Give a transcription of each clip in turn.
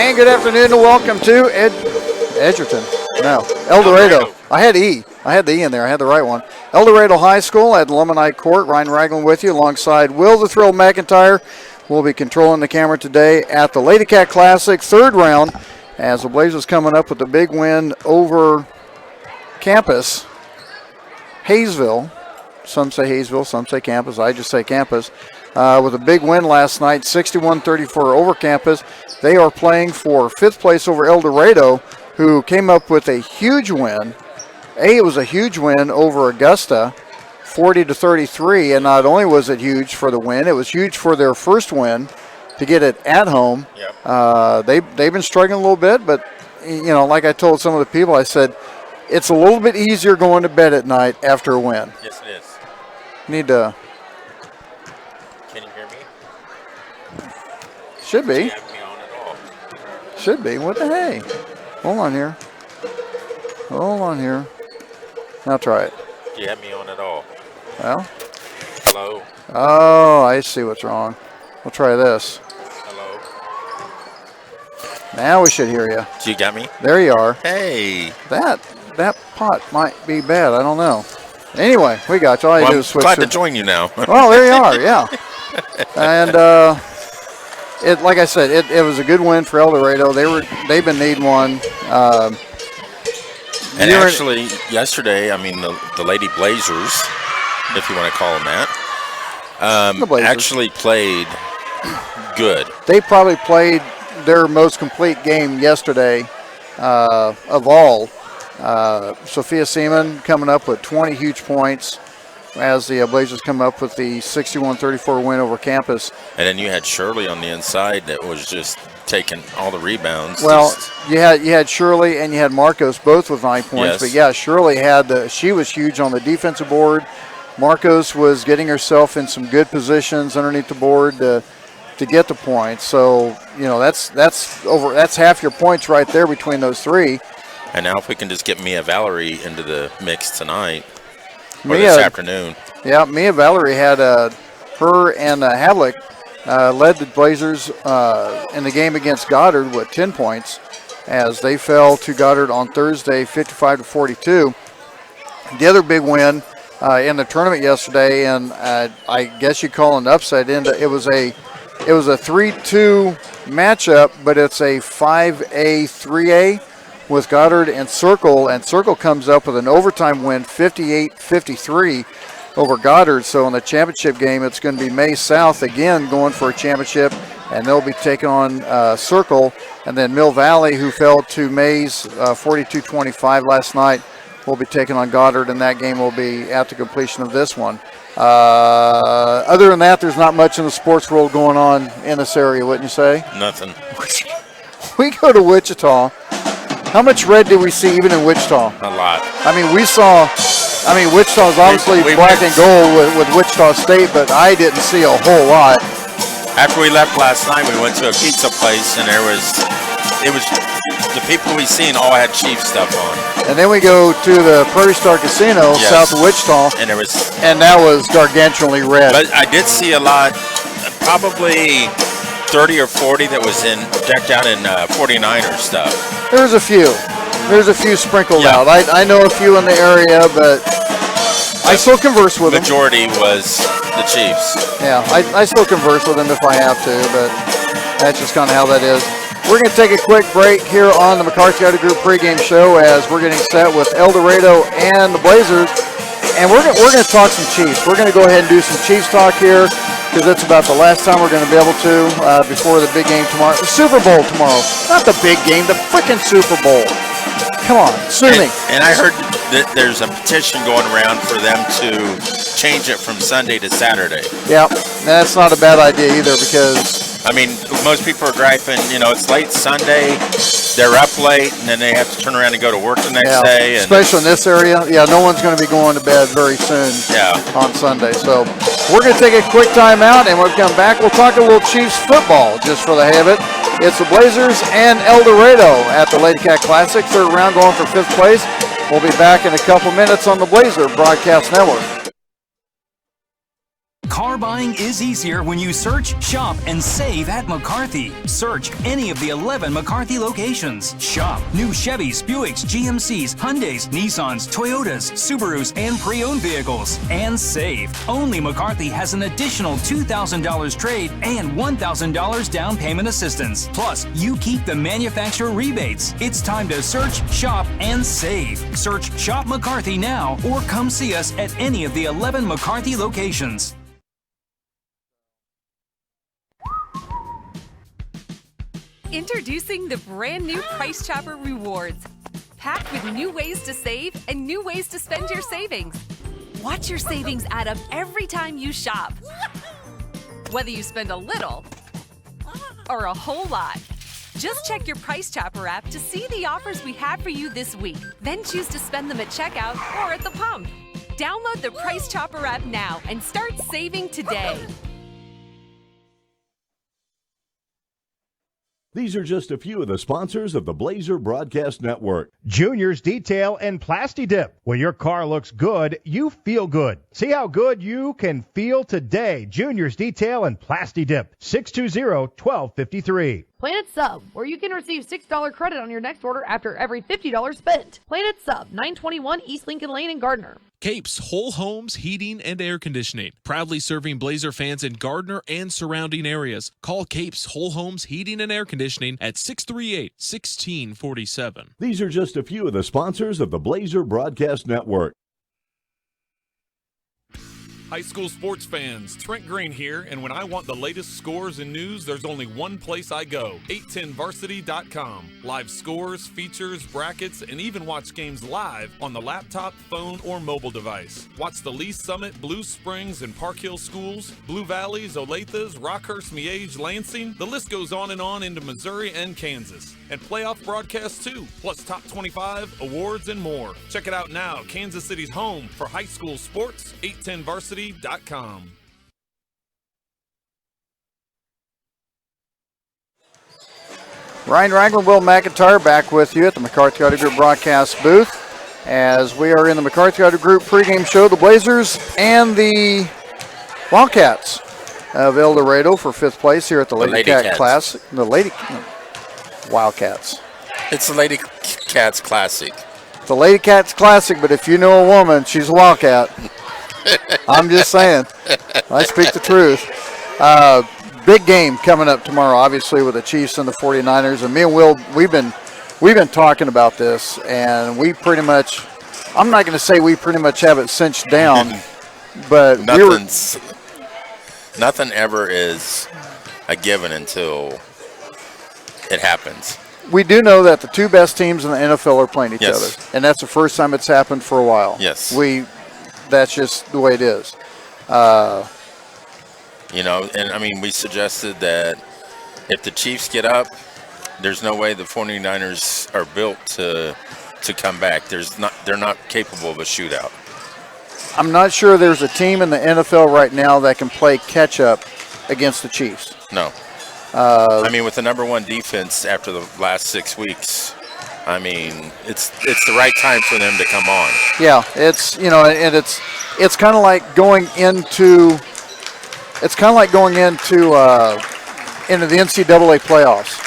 And good afternoon and welcome to Edgerton. No, El Dorado. I had E. I had the E in there. I had the right one. El Dorado High School at Lemonite Court. Ryan Ragland with you alongside Will the Thrill McIntyre. We'll be controlling the camera today at the Lady Cat Classic third round as the Blazers coming up with a big win over campus. Hayesville. Some say Hayesville, some say campus. I just say campus. With a big win last night, 61-34 over campus. They are playing for fifth place over El Dorado, who came up with a huge win. It was a huge win over Augusta, 40-33, and not only was it huge for the win, it was huge for their first win to get it at home. Yep. They've been struggling a little bit, but like I told some of the people, I said it's a little bit easier going to bed at night after a win. Yes, it is. Need to. Can you hear me? Should be. Do you have me on at all? Should be. What the hey? Hold on here. Hold on here. Now try it. Do you have me on at all? Well. Hello? Oh, I see what's wrong. We'll try this. Hello? Now we should hear you. You got me? There you are. Hey. That pot might be bad. I don't know. Anyway, we got you. All you do is I'm switch. glad to join you now. Well, there you are. Yeah. And it, like I said, it was a good win for El Dorado. They've been needing one. And actually, yesterday, the Lady Blazers, if you want to call them that, actually played good. They probably played their most complete game yesterday of all. Sophia Seaman coming up with 20 huge points as the Blazers come up with the 61-34 win over campus. And then you had Shirley on the inside that was just taking all the rebounds. Well, you had Shirley and you had Marcos both with 9 points. Yes. But yeah, Shirley she was huge on the defensive board. Marcos was getting herself in some good positions underneath the board to get the points. So that's half your points right there between those three. And now if we can just get Mia Valerie into the mix tonight or this afternoon. Yeah, Mia Valerie had her and Havlick led the Blazers in the game against Goddard with 10 points as they fell to Goddard on Thursday 55-42. The other big win in the tournament yesterday, and I guess you call it an upset, it was a 3-2 matchup, but it's a 5A, 3A with Goddard and Circle comes up with an overtime win, 58-53 over Goddard. So in the championship game, it's going to be May South again going for a championship, and they'll be taking on Circle. And then Mill Valley, who fell to Mays 42-25 last night, will be taking on Goddard, and that game will be at the completion of this one. Other than that, there's not much in the sports world going on in this area, wouldn't you say? Nothing. We go to Wichita. How much red did we see even in Wichita? A lot. Wichita's obviously black and gold with Wichita State, but I didn't see a whole lot. After we left last night, we went to a pizza place, and it was the people we seen all had Chiefs stuff on. And then we go to the Prairie Star Casino, south of Wichita, and that was gargantuanly red. But I did see a lot, probably 30 or 40 that was decked out in 49er stuff. There's a few sprinkled out. I know a few in the area, but I still converse with them. Majority was the Chiefs. Yeah, I still converse with them if I have to, but that's just kind of how that is. We're going to take a quick break here on the McCarthy Auto Group pregame show as we're getting set with El Dorado and the Blazers, and we're going to talk some Chiefs. We're going to go ahead and do some Chiefs talk here, because that's about the last time we're going to be able to before the big game tomorrow. The Super Bowl tomorrow. Not the big game, the freaking Super Bowl. Come on, sue me. And I heard that there's a petition going around for them to change it from Sunday to Saturday. Yeah, that's not a bad idea either because... most people are griping, it's late Sunday, they're up late, and then they have to turn around and go to work the next day. Especially in this area. Yeah, no one's going to be going to bed very soon on Sunday. So we're going to take a quick time out, and when we come back, we'll talk a little Chiefs football just for the heck of it. It's the Blazers and El Dorado at the Lady Cat Classic. Third round going for fifth place. We'll be back in a couple minutes on the Blazer Broadcast Network. Car buying is easier when you search, shop, and save at McCarthy. Search any of the 11 McCarthy locations. Shop new Chevys, Buicks, GMCs, Hyundais, Nissans, Toyotas, Subarus, and pre-owned vehicles. And save. Only McCarthy has an additional $2,000 trade and $1,000 down payment assistance. Plus, you keep the manufacturer rebates. It's time to search, shop, and save. Search Shop McCarthy now or come see us at any of the 11 McCarthy locations. Introducing the brand new Price Chopper Rewards. Packed with new ways to save and new ways to spend your savings. Watch your savings add up every time you shop. Whether you spend a little or a whole lot. Just check your Price Chopper app to see the offers we have for you this week. Then choose to spend them at checkout or at the pump. Download the Price Chopper app now and start saving today. These are just a few of the sponsors of the Blazer Broadcast Network. Junior's Detail and Plasti-Dip. When your car looks good, you feel good. See how good you can feel today. Junior's Detail and Plasti-Dip. 620-1253. Planet Sub, where you can receive $6 credit on your next order after every $50 spent. Planet Sub, 921 East Lincoln Lane in Gardner. Capes Whole Homes Heating and Air Conditioning, proudly serving Blazer fans in Gardner and surrounding areas. Call Capes Whole Homes Heating and Air Conditioning at 638-1647. These are just a few of the sponsors of the Blazer Broadcast Network. High school sports fans, Trent Green here, and when I want the latest scores and news, there's only one place I go, 810varsity.com. Live scores, features, brackets, and even watch games live on the laptop, phone, or mobile device. Watch the Lee Summit, Blue Springs, and Park Hill schools, Blue Valleys, Olathes, Rockhurst, Miege, Lansing. The list goes on into Missouri and Kansas. And playoff broadcasts too, plus top 25, awards, and more. Check it out now, Kansas City's home for high school sports, 810varsity.com. Ryan Ragland, Will McIntyre back with you at the McCarthy Auto Group broadcast booth as we are in the McCarthy Auto Group pregame show. The Blazers and the Wildcats of El Dorado for 5th place here at the Lady Cat Classic. The Lady Wildcats. It's the Lady Cats Classic. The Lady Cats Classic, but if you know a woman, she's a Wildcat. I'm just saying. I speak the truth. Big game coming up tomorrow, obviously, with the Chiefs and the 49ers. And me and Will, we've been talking about this, and we pretty much, I'm not going to say we pretty much have it cinched down, but nothing ever is a given until it happens. We do know that the two best teams in the NFL are playing each other, and that's the first time it's happened for a while. Yes. That's just the way it is. And I mean, we suggested that if the Chiefs get up, there's no way the 49ers are built to come back. They're not capable of a shootout. I'm not sure there's a team in the NFL right now that can play catch up against the Chiefs. No. I mean, with the number one defense after the last 6 weeks, I mean, it's the right time for them to come on. Yeah, it's and it's kind of like going into the NCAA playoffs.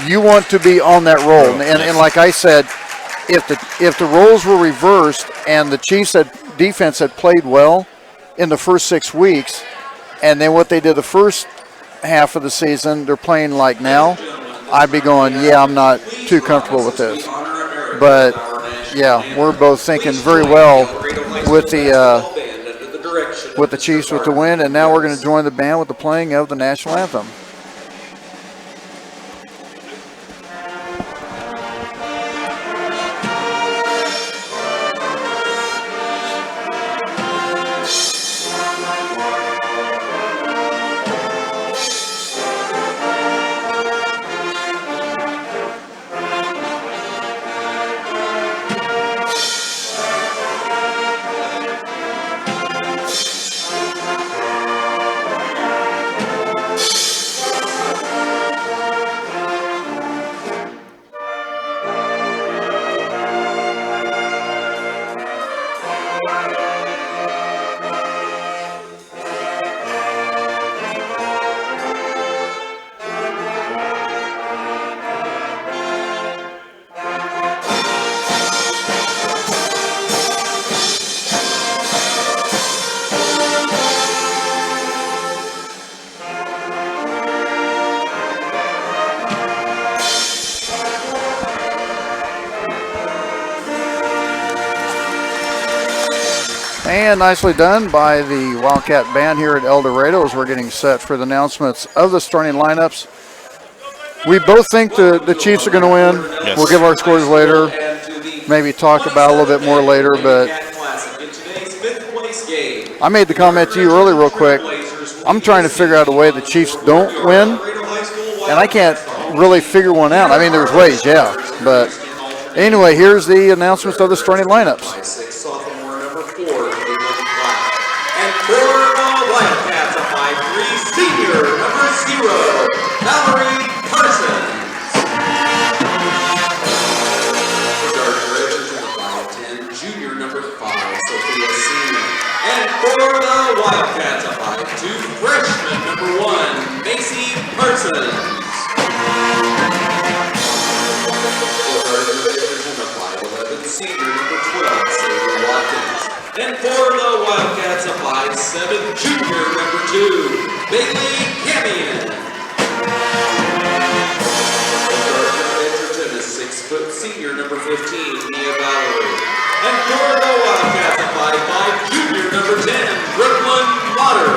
You want to be on that roll, and like I said, if the roles were reversed and the Chiefs defense had played well in the first 6 weeks, and then what they did the first half of the season, they're playing like now, I'd be going, yeah, I'm not too comfortable with this. But yeah, we're both thinking very well with the Chiefs with the win, and now we're going to join the band with the playing of the national anthem. And nicely done by the Wildcat band here at El Dorado as we're getting set for the announcements of the starting lineups. We both think the Chiefs are going to win. Yes. We'll give our scores later, maybe talk about it a little bit more later, but I made the comment to you earlier real quick. I'm trying to figure out a way the Chiefs don't win, and I can't really figure one out. I mean, there's ways, yeah, but anyway, here's the announcements of the starting lineups. Sophomore number 4, Cleveland Black. And for the Wildcats, a 5'3" senior number 0, Valerie Parsons. Starter to the 5'10", junior number 5, Sophia Seaman. And for the Wildcats, a 5'2", freshman number 1, Macy Parsons. Senior number 12, Sadie Watkins. And for the Wildcats, a 5'7", junior number 2, Bailey Camion. Edgerton, a 6' senior number 15, Mia Valerie. And for the Wildcats, a 5'5", junior number 10, Brooklyn Potter.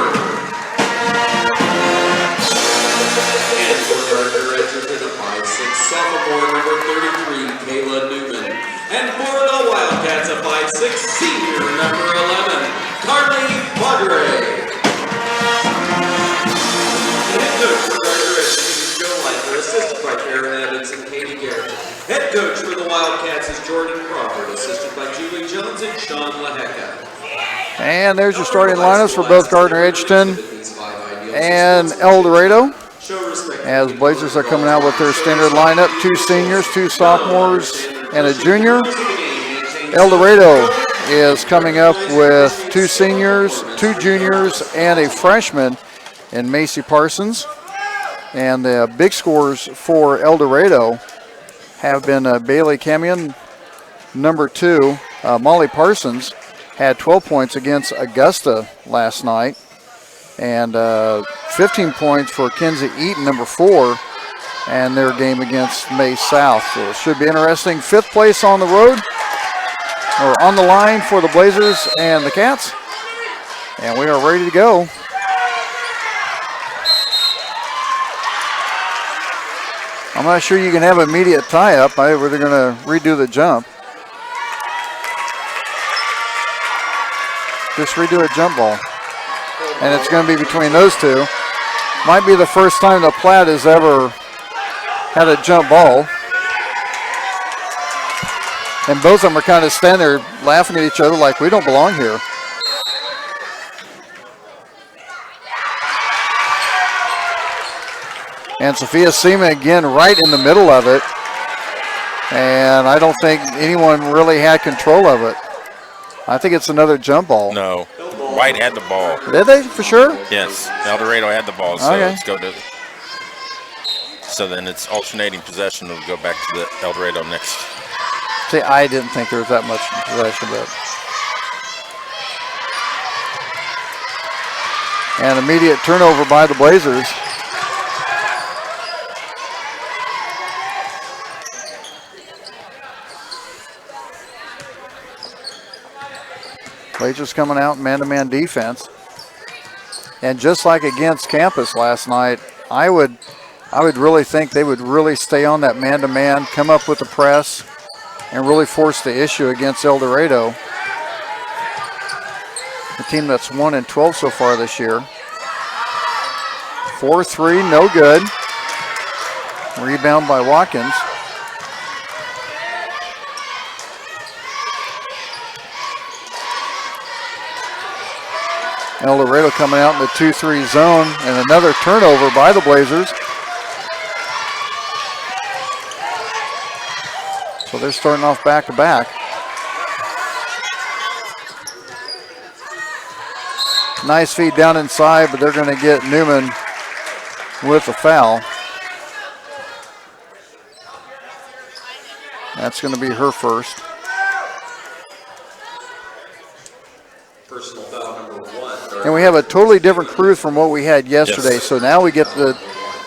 And for Gardner Edgerton, a 5'6", sophomore number 33, Kayla Newman. And for the Wildcats, a 5'6", senior number 11, Carly Padre. Head coach for Gardner Edgerton is Joe Lifer, assisted by Karen Evans and Katie Garrett. Head coach for the Wildcats is Jordan Crawford, assisted by Julie Jones and Sean LaHecca. And there's your starting lineups for both Gardner Edgerton and El Dorado, as Blazers are coming out with their standard lineup: 2 seniors, 2 sophomores, and a junior. El Dorado is coming up with 2 seniors, 2 juniors, and a freshman in Macy Parsons. And the big scores for El Dorado have been Bailey Camion, number 2. Molly Parsons had 12 points against Augusta last night. And 15 points for Kenzie Eaton, number 4, and their game against May South. So it should be interesting. 5th place on the road, or on the line for the Blazers and the Cats. And we are ready to go. I'm not sure you can have immediate tie-up. They're going to redo the jump. Just redo a jump ball. And it's going to be between those two. Might be the first time the Platte has ever had a jump ball. And both of them are kind of standing there laughing at each other like, we don't belong here. And Sophia Seaman again right in the middle of it. And I don't think anyone really had control of it. I think it's another jump ball. No. White had the ball. Did they, for sure? Yes. El Dorado had the ball, so okay. let's go to. So then it's alternating possession. We'll go back to the El Dorado next. See, I didn't think there was that much possession, but. And immediate turnover by the Blazers. Blazers coming out man-to-man defense. And just like against Campus last night, I would really think they would really stay on that man-to-man, come up with the press, and really force the issue against El Dorado. The team that's 1-12 so far this year. 4-3, no good. Rebound by Watkins. El Dorado coming out in the 2-3 zone, and another turnover by the Blazers. So they're starting off back-to-back. Nice feed down inside, but they're going to get Newman with a foul. That's going to be her first. Personal foul number 1. And we have a totally different crew from what we had yesterday. Yes. So now we get to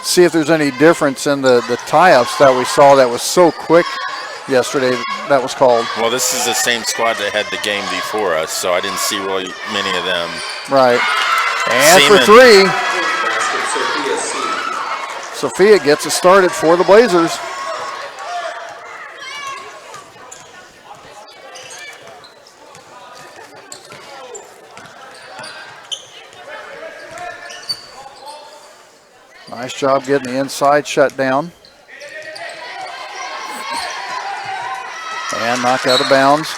see if there's any difference in the tie-ups that we saw that was so quick yesterday that was called. Well, this is the same squad that had the game before us, so I didn't see really many of them. Right. And Seaman. for 3, Basket, Sophia C. Sophia gets it started for the Blazers. Nice job getting the inside shut down. And knocked out of bounds.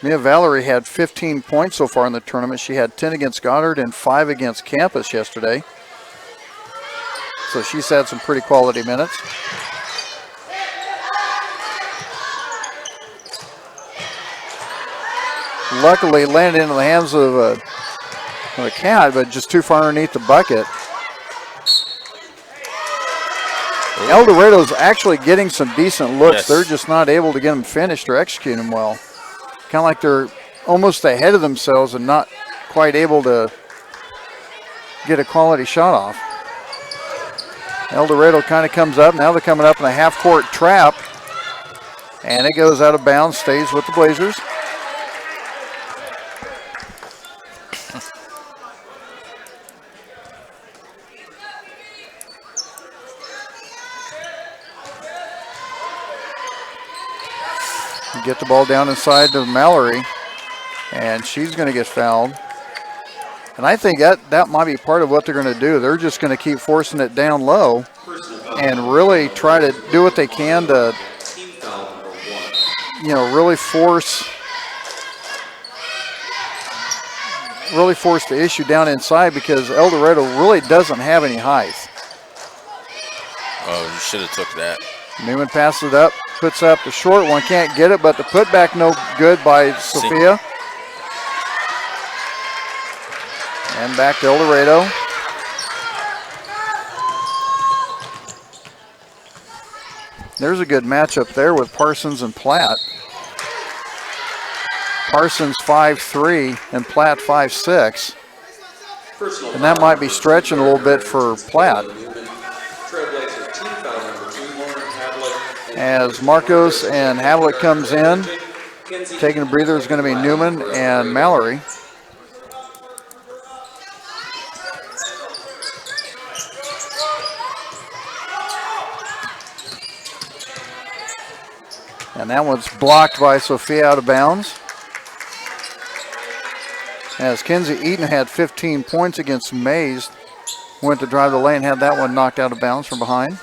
Mia Valerie had 15 points so far in the tournament. She had 10 against Goddard and 5 against Campus yesterday. So she's had some pretty quality minutes. Luckily landed into the hands of a cat, but just too far underneath the bucket. El Dorado's actually getting some decent looks. Yes. They're just not able to get them finished or execute them well. Kind of like they're almost ahead of themselves and not quite able to get a quality shot off. El Dorado kind of comes up. Now they're coming up in a half-court trap. And it goes out of bounds, stays with the Blazers. Get the ball down inside to Mallory, and she's going to get fouled. And I think that might be part of what they're going to do. They're just going to keep forcing it down low and really try to do what they can to, really force the issue down inside, because El Dorado really doesn't have any height. Oh, you should have took that. Newman passes it up, puts up the short one, can't get it, but the putback no good by Sophia. And back to El Dorado. There's a good matchup there with Parsons and Platt. Parsons 5'3" and Platt 5'6". And that might be stretching a little bit for Platt. As Marcos and Havlick comes in, taking a breather is going to be Newman and Mallory. And that one's blocked by Sophia out of bounds. As Kenzie Eaton had 15 points against Mays, went to drive the lane, had that one knocked out of bounds from behind.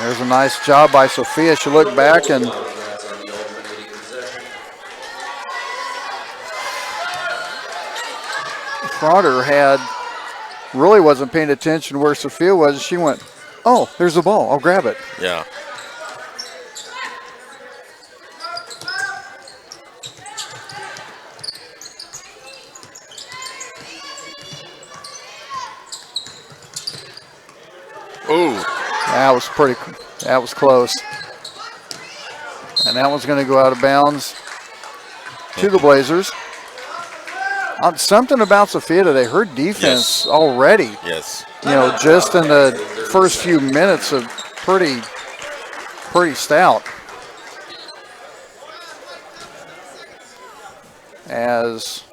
There's a nice job by Sophia. She looked back and Crowder really wasn't paying attention where Sophia was. She went, oh, there's the ball. I'll grab it. Yeah. Ooh. That was close. And that one's going to go out of bounds to the Blazers. Something about Sophia today, her defense already. Yes. Just in the first few minutes of pretty stout. As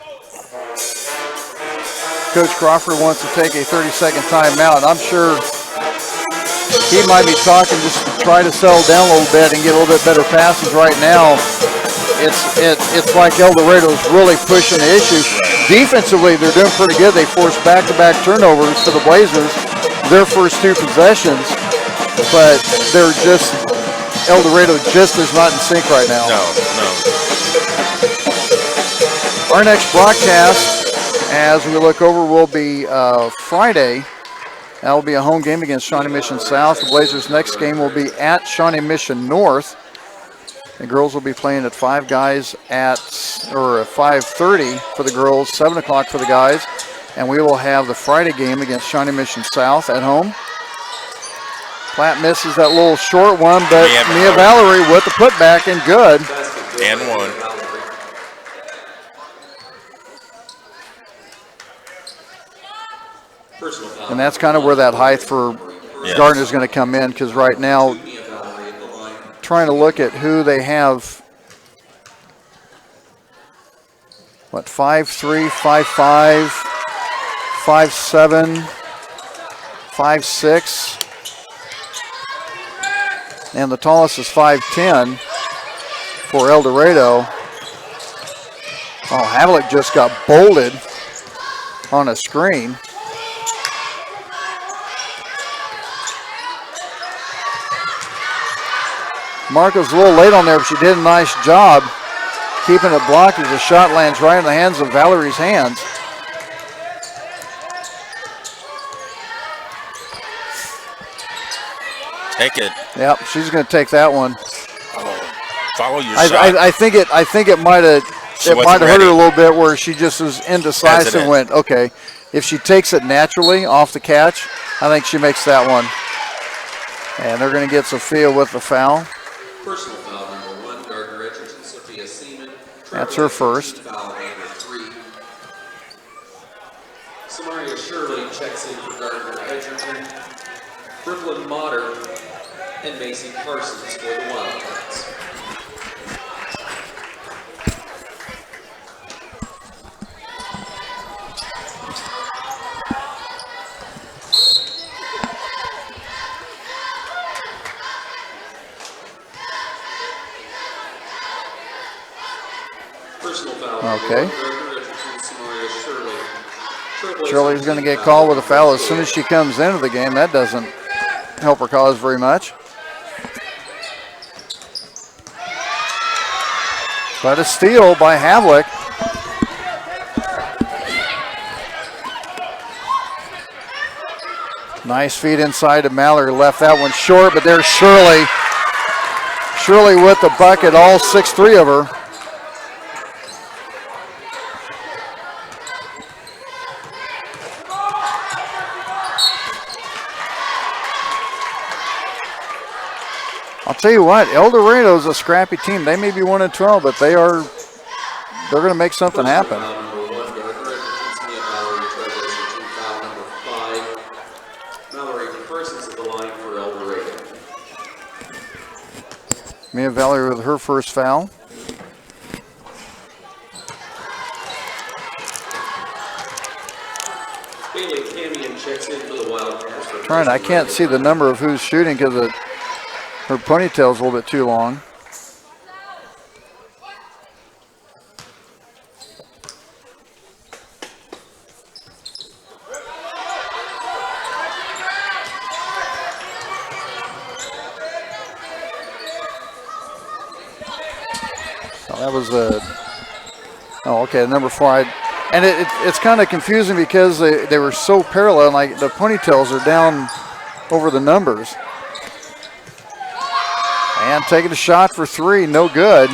Coach Crawford wants to take a 30-second timeout, I'm sure he might be talking just to try to settle down a little bit and get a little bit better passes right now. It's like El Dorado's really pushing the issue. Defensively, they're doing pretty good. They forced back-to-back turnovers for the Blazers, their first 2 possessions, but El Dorado just is not in sync right now. No. Our next broadcast, as we look over, will be Friday. That will be a home game against Shawnee Mission South. The Blazers' next game will be at Shawnee Mission North. The girls will be playing at Five Guys at 5:30 for the girls, 7 o'clock for the guys. And we will have the Friday game against Shawnee Mission South at home. Platt misses that little short one, but Mia Valerie with the putback and good. And one. And that's kind of where that height for Gardner is going to come in, because right now, trying to look at who they have. What, 5'3", 5'5", 5'7", 5'6", and the tallest is 5'10" for El Dorado. Oh, Havlik just got bolted on a screen. Marco's a little late on there, but she did a nice job keeping it blocked as the shot lands right in the hands of Valerie's hands. Take it. Yep, she's going to take that one. Follow your shot. I think it might have hurt her a little bit where she just was indecisive and went, okay. If she takes it naturally off the catch, I think she makes that one. And they're going to get Sophia with the foul. Personal foul number 1, Gardner Richardson, Sophia Seaman. That's her first. Foul number 3. Samaria Shirley checks in for Gardner Edgerton. Brooklyn Motter and Macy Parsons for the Wildcats. Okay. Shirley's going to get called with a foul as soon as she comes into the game. That doesn't help her cause very much. But a steal by Havlik. Nice feed inside to Mallory. Left that one short, but there's Shirley. Shirley with the bucket, all 6'3" of her. I'll tell you what, El Dorado's a scrappy team. They may be 1-12, but they're going to make something happen. Mia Valerie with her first foul. I can't see the number of who's shooting because her ponytail's a little bit too long. That was okay, number 4. And it's kind of confusing because they were so parallel, like the ponytails are down over the numbers. And taking a shot for 3, no good.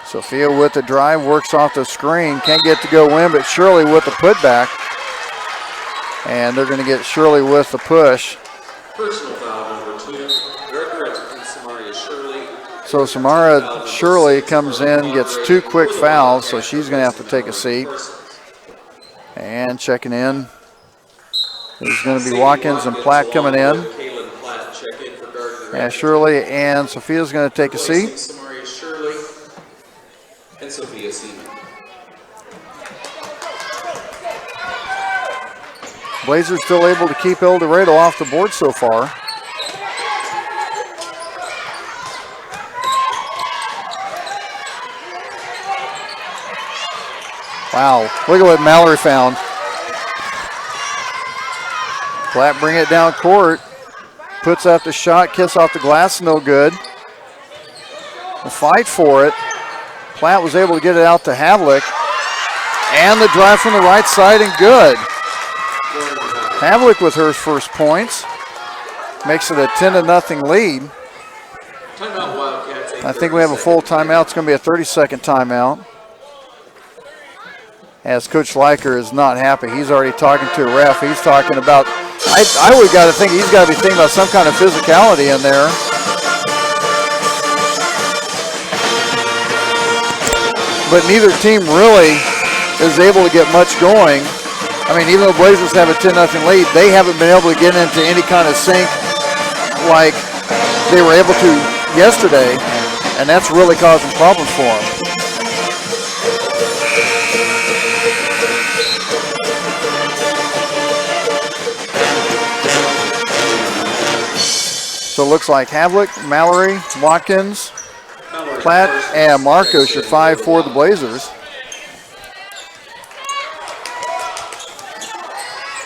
Sophia with the drive, works off the screen, can't get to go in, but Shirley with the putback. And they're going to get Shirley with the push. Personal foul number 2, Gardner Edgerton, Samaria Shirley. So Samara Shirley comes in, gets 2 quick fouls, so she's going to have to take a seat. And checking in. There's going to be Watkins and Platt coming in. And Shirley and Sophia's going to take a seat. Samaria Shirley and Sophia Seaman. Blazers still able to keep El Dorado off the board so far. Wow, look at what Mallory found. Platt bring it down court. Puts up the shot, kiss off the glass, no good. A fight for it. Platt was able to get it out to Havlik. And the drive from the right side and good. Havlik with her first points. Makes it a 10-0 lead. I think we have a full timeout. It's going to be a 30-second timeout. as Coach Leiker is not happy. He's already talking to a ref. He's talking about, I would got to think he's got to be thinking about some kind of physicality in there. But neither team really is able to get much going. I mean, even though Blazers have a 10-0 lead, they haven't been able to get into any kind of sync like they were able to yesterday, and that's really causing problems for them. So it looks like Havlick, Mallory, Watkins, Platt, and Marcos are 5 for the Blazers.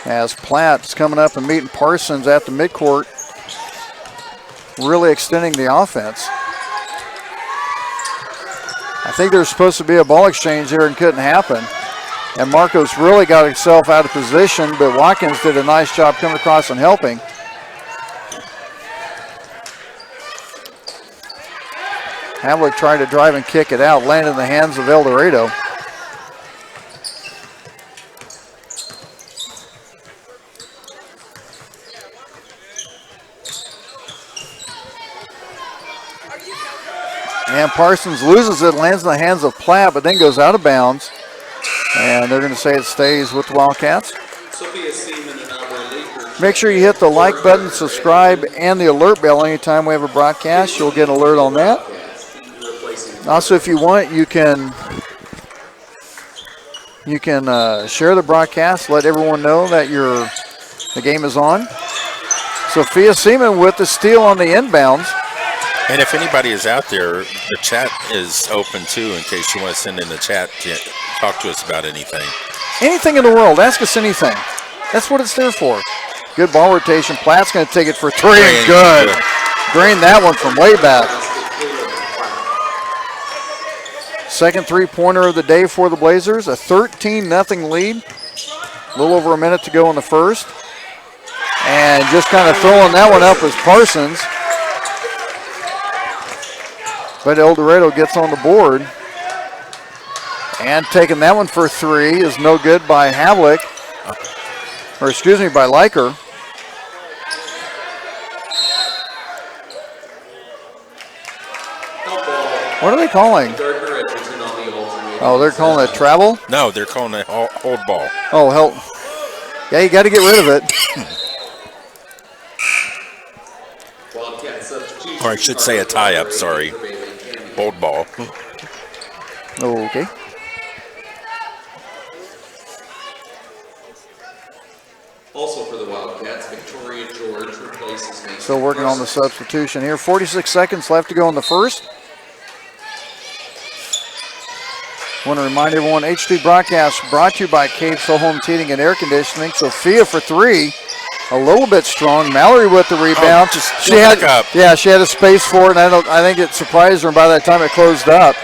As Platt's coming up and meeting Parsons at the midcourt, really extending the offense. I think there's supposed to be a ball exchange here and couldn't happen. And Marcos really got himself out of position, but Watkins did a nice job coming across and helping. Havlick tried to drive and kick it out, landed in the hands of El Dorado. And Parsons loses it, lands in the hands of Platt, but then goes out of bounds. And they're going to say it stays with the Wildcats. Make sure you hit the like button, subscribe, and the alert bell anytime we have a broadcast. You'll get an alert on that. Also, if you want, you can share the broadcast, let everyone know that the game is on. Sophia Seaman with the steal on the inbounds. And if anybody is out there, the chat is open too in case you want to send in the chat to talk to us about anything. Anything in the world. Ask us anything. That's what it's there for. Good ball rotation. Platt's going to take it for three and good. Drain that one from way back. Second three-pointer of the day for the Blazers. A 13-0 lead. A little over a minute to go in the first. And just kind of throwing that one up was Parsons. But El Dorado gets on the board. And taking that one for three is no good by Havlick. Or excuse me, by Leiker. What are they calling? Oh, they're calling it travel? No, they're calling it hold ball. Oh, hell. Yeah, you got to get rid of it. Or I should say a tie-up, sorry. Hold ball. Okay. Also for the Wildcats, Victoria George replaces Mason. Still working on the substitution here. 46 seconds left to go in the first. Want to remind everyone, H2 broadcast brought to you by Cape's Home Heating and Air Conditioning. Sophia for three. A little bit strong. Mallory with the rebound. She had a space for it, and I think it surprised her by that time it closed up.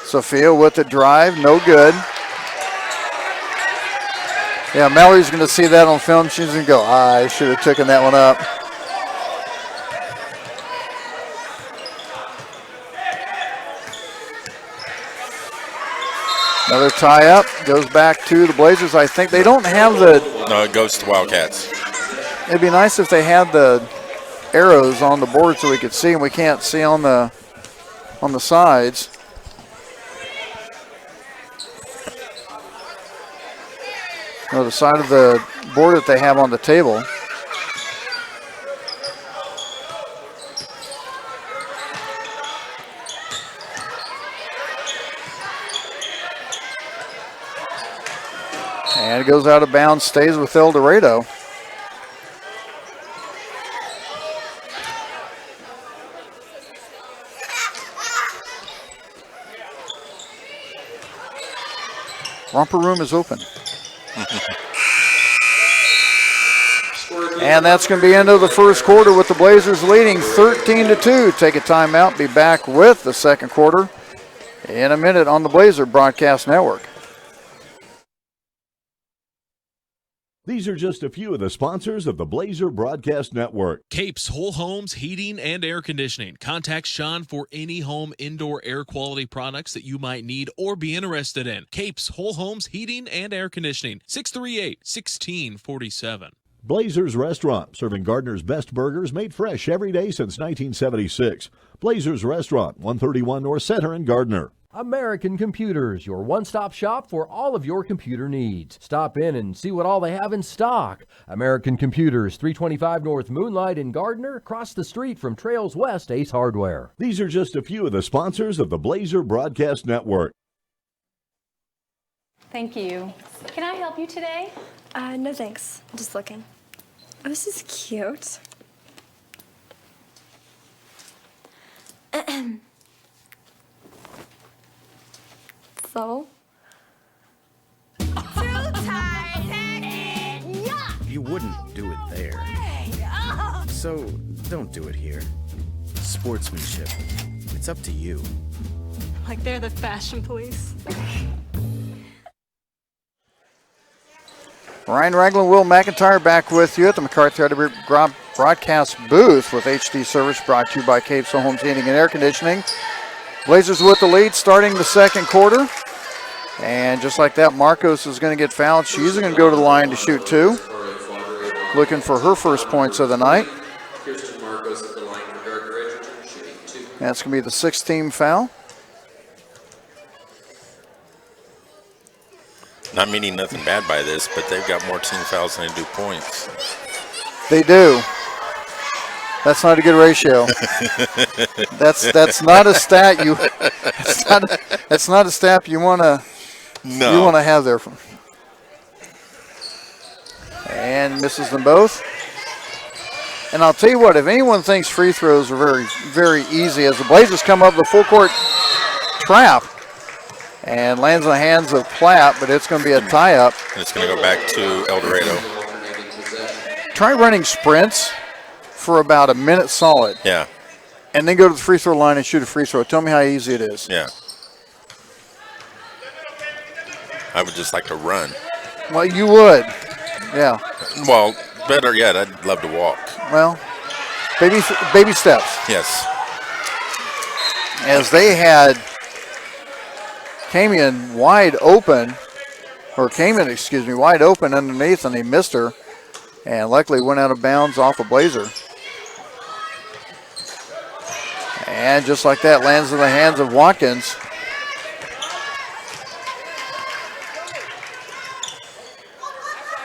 Sophia with the drive, no good. Yeah, Mallory's going to see that on film. She's going to go, I should have taken that one up. Another tie-up, goes back to the Blazers. I think they don't have the... No, it goes to Wildcats. It'd be nice if they had the arrows on the board so we could see, and we can't see on the sides. No, the side of the board that they have on the table. And it goes out of bounds, stays with El Dorado. Romper room is open. And that's going to be end of the first quarter with the Blazers leading 13-2. Take a timeout, be back with the second quarter in a minute on the Blazer Broadcast Network. These are just a few of the sponsors of the Blazer Broadcast Network. Capes Whole Homes Heating and Air Conditioning. Contact Sean for any home indoor air quality products that you might need or be interested in. Capes Whole Homes Heating and Air Conditioning. 638-1647. Blazers Restaurant, serving Gardner's best burgers made fresh every day since 1976. Blazers Restaurant, 131 North Center in Gardner. American Computers, your one-stop shop for all of your computer needs. Stop in and see what all they have in stock. American Computers, 325 North Moonlight in Gardner, across the street from Trails West Ace Hardware. These are just a few of the sponsors of the Blazer Broadcast Network. Thank you. Can I help you today? No thanks. I'm just looking. Oh, this is cute. So? You wouldn't do it there. So don't do it here. Sportsmanship. It's up to you. Like they're the fashion police. Ryan Ragland, Will McIntyre back with you at the McCarthy broadcast booth with HD service brought to you by Capes Homes Heating and Air Conditioning. Blazers with the lead starting the second quarter. And just like that, Marcos is going to get fouled. She's going to go to the line to shoot two. Looking for her first points of the night. Kirsten Marcos at the line for Gardner Edgerton, shooting two. That's going to be the sixth team foul. Not meaning nothing bad by this, but they've got more team fouls than they do points. They do. That's not a good ratio. That's not a stat you. That's not a stat you want to. No. You want to have there. And misses them both. And I'll tell you what, if anyone thinks free throws are very, very easy, as the Blazers come up the full court trap and lands in the hands of Platt, but it's going to be a tie-up. And it's going to go back to El Dorado. Try running sprints for about a minute solid. Yeah. And then go to the free throw line and shoot a free throw. Tell me how easy it is. Yeah. I would just like to run. Well, you would. Yeah. Well, better yet, I'd love to walk. Well, baby steps. Yes. As they had Camion wide open underneath, and he missed her. And luckily went out of bounds off a Blazer. And just like that, lands in the hands of Watkins.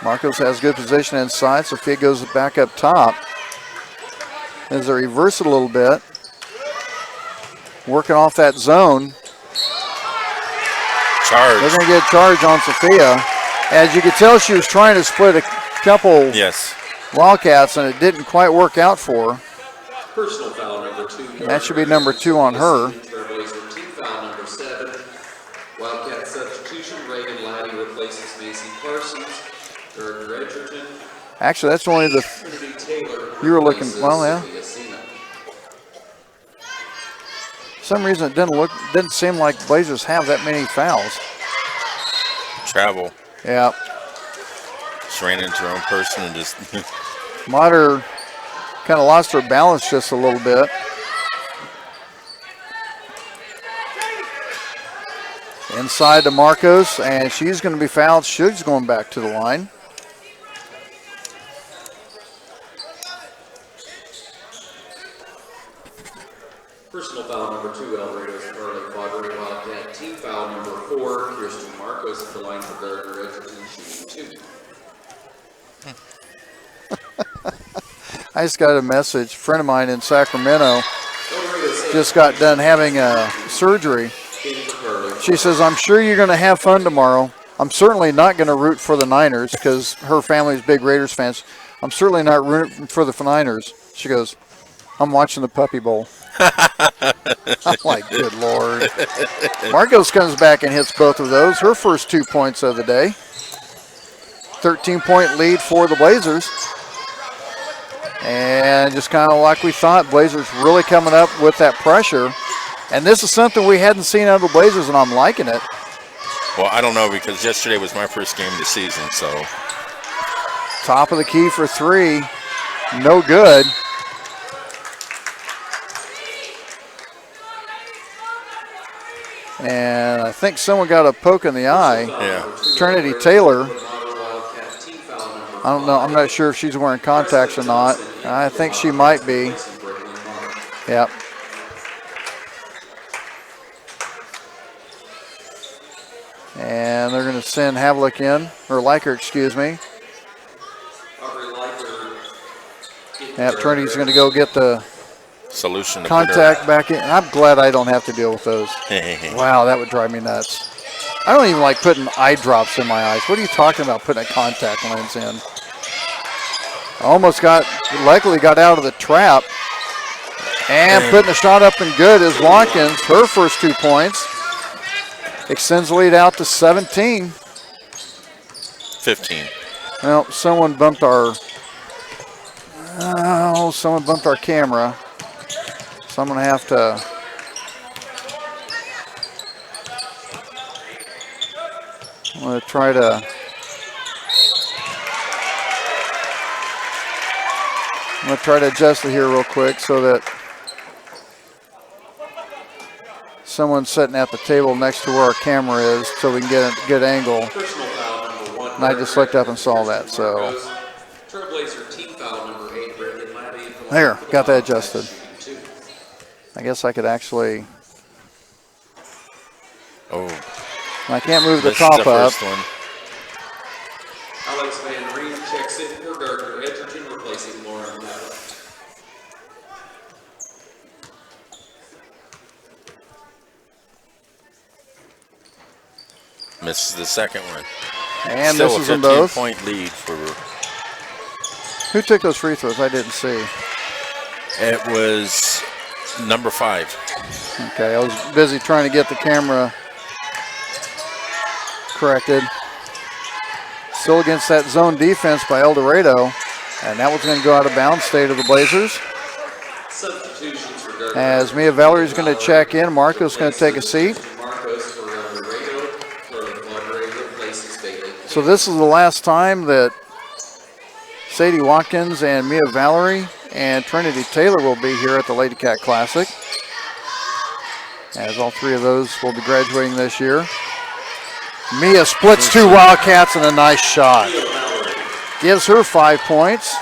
Marcos has good position inside. Sophia goes back up top. As they reverse it a little bit. Working off that zone. Charge. They're going to get charged on Sophia. As you could tell, she was trying to split a couple Wildcats, and it didn't quite work out for her. Personal foul number 2. And that should be number 2 on her. Team foul number 7. Wildcat substitution. Reagan Laddie replaces Macy Parsons. Gardner Edgerton. Actually, that's only the. You were looking. Well, yeah. For some reason, it didn't seem like Blazers have that many fouls. Travel. Yeah. Just ran into her own person and just. Mater kind of lost her balance just a little bit. Inside to Marcos, and she's going to be fouled. She's going back to the line. Personal foul number 2, El Dorado's Carly Quadri Wildcat. Team foul number 4, Kirsten Marcos at the line for Gardner Edgerton, shooting 2. I just got a message. A friend of mine in Sacramento just got done having a surgery. She says, I'm sure you're going to have fun tomorrow. I'm certainly not going to root for the Niners because her family's big Raiders fans. I'm certainly not rooting for the Niners. She goes, I'm watching the Puppy Bowl. I'm like, good Lord. Marcos comes back and hits both of those. Her first 2 points of the day. 13-point lead for the Blazers. And just kind of like we thought, Blazers really coming up with that pressure. And this is something we hadn't seen out of the Blazers, and I'm liking it. Well, I don't know, because yesterday was my first game of the season, so. Top of the key for three. No good. And I think someone got a poke in the eye. Yeah. Trinity Taylor. I don't know. I'm not sure if she's wearing contacts or not. I think she might be. Yep. And they're going to send Havlick in, or Liker, excuse me. Yep, Trinity's going to go get the solution to contact back in. I'm glad I don't have to deal with those. Wow, that would drive me nuts. I don't even like putting eye drops in my eyes. What are you talking about putting a contact lens in? Luckily got out of the trap. And putting the shot up and good is Watkins. Her first 2 points. Extends the lead out to 17. 15. Well, someone bumped our camera. So I'm going to have to try to adjust it here real quick so that someone's sitting at the table next to where our camera is so we can get a good angle. And I just looked up and saw that, so. There, got that adjusted. I guess I could actually. Oh. I can't move the top up. One. Alex Van Reen checks in for Gardner Edgerton, replacing Lauren Mallett. Misses the second one. And still misses a them both. 15-point lead for. Who took those free throws? I didn't see. It was number 5. Okay, I was busy trying to get the camera corrected. Still against that zone defense by El Dorado. And that was going to go out of bounds, stay to the Blazers. As Mia Valerie's going to check in, Marco's going to take a seat. So this is the last time that Sadie Watkins and Mia Valerie and Trinity Taylor will be here at the Lady Cat Classic, as all three of those will be graduating this year. Mia splits 2 Wildcats and a nice shot. Gives her 5 points.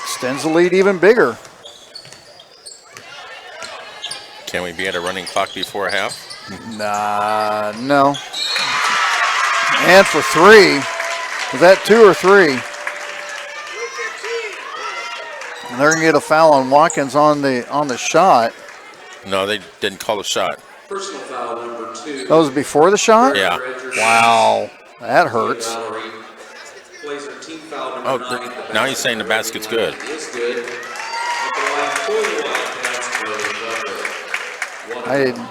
Extends the lead even bigger. Can we be at a running clock before half? No. And for 3. Was that 2 or 3? And they're going to get a foul on Watkins on the shot. No, they didn't call a shot. Personal foul number 2. That was before the shot? Yeah. Wow. That hurts. Oh, now he's saying the basket's good. I didn't.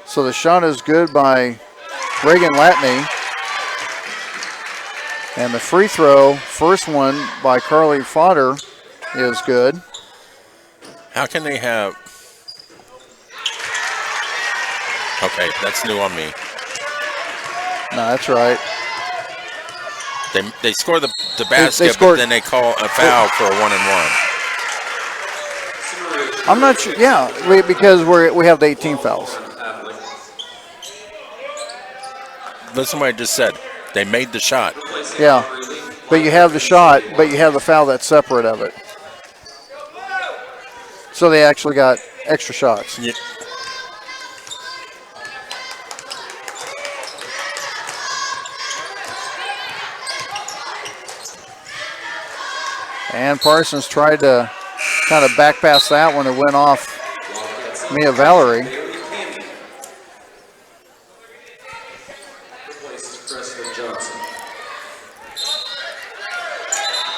So the shot is good by Reagan Latney. And the free throw, first one by Carly Fodder, is good. How can they have... Okay, that's new on me. No, that's right. They score the basket, but then they call a foul for a 1-and-1. I'm not sure. Yeah, because we have the 18 fouls. Listen to what I just said. They made the shot. Yeah, but you have the shot, but you have the foul that's separate of it. So they actually got extra shots. Yeah. And Parsons tried to kind of back pass that one. It went off Mia Valerie.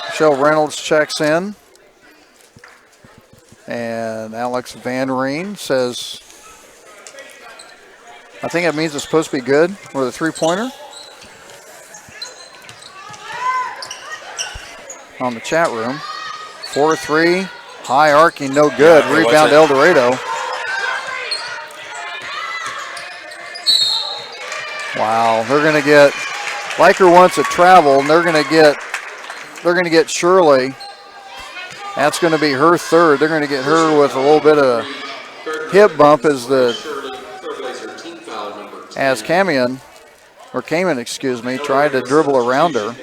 Michelle Reynolds checks in. And Alex Van Reen says, I think it means it's supposed to be good with a three-pointer. On the chat room. 4-3, high arcing, no good. Yeah, rebound El Dorado. Wow, they're going to get Liker wants a travel, and they're going to get Shirley. That's going to be her third. They're going to get her with a little bit of hip bump as Kamen, excuse me, tried to dribble around her.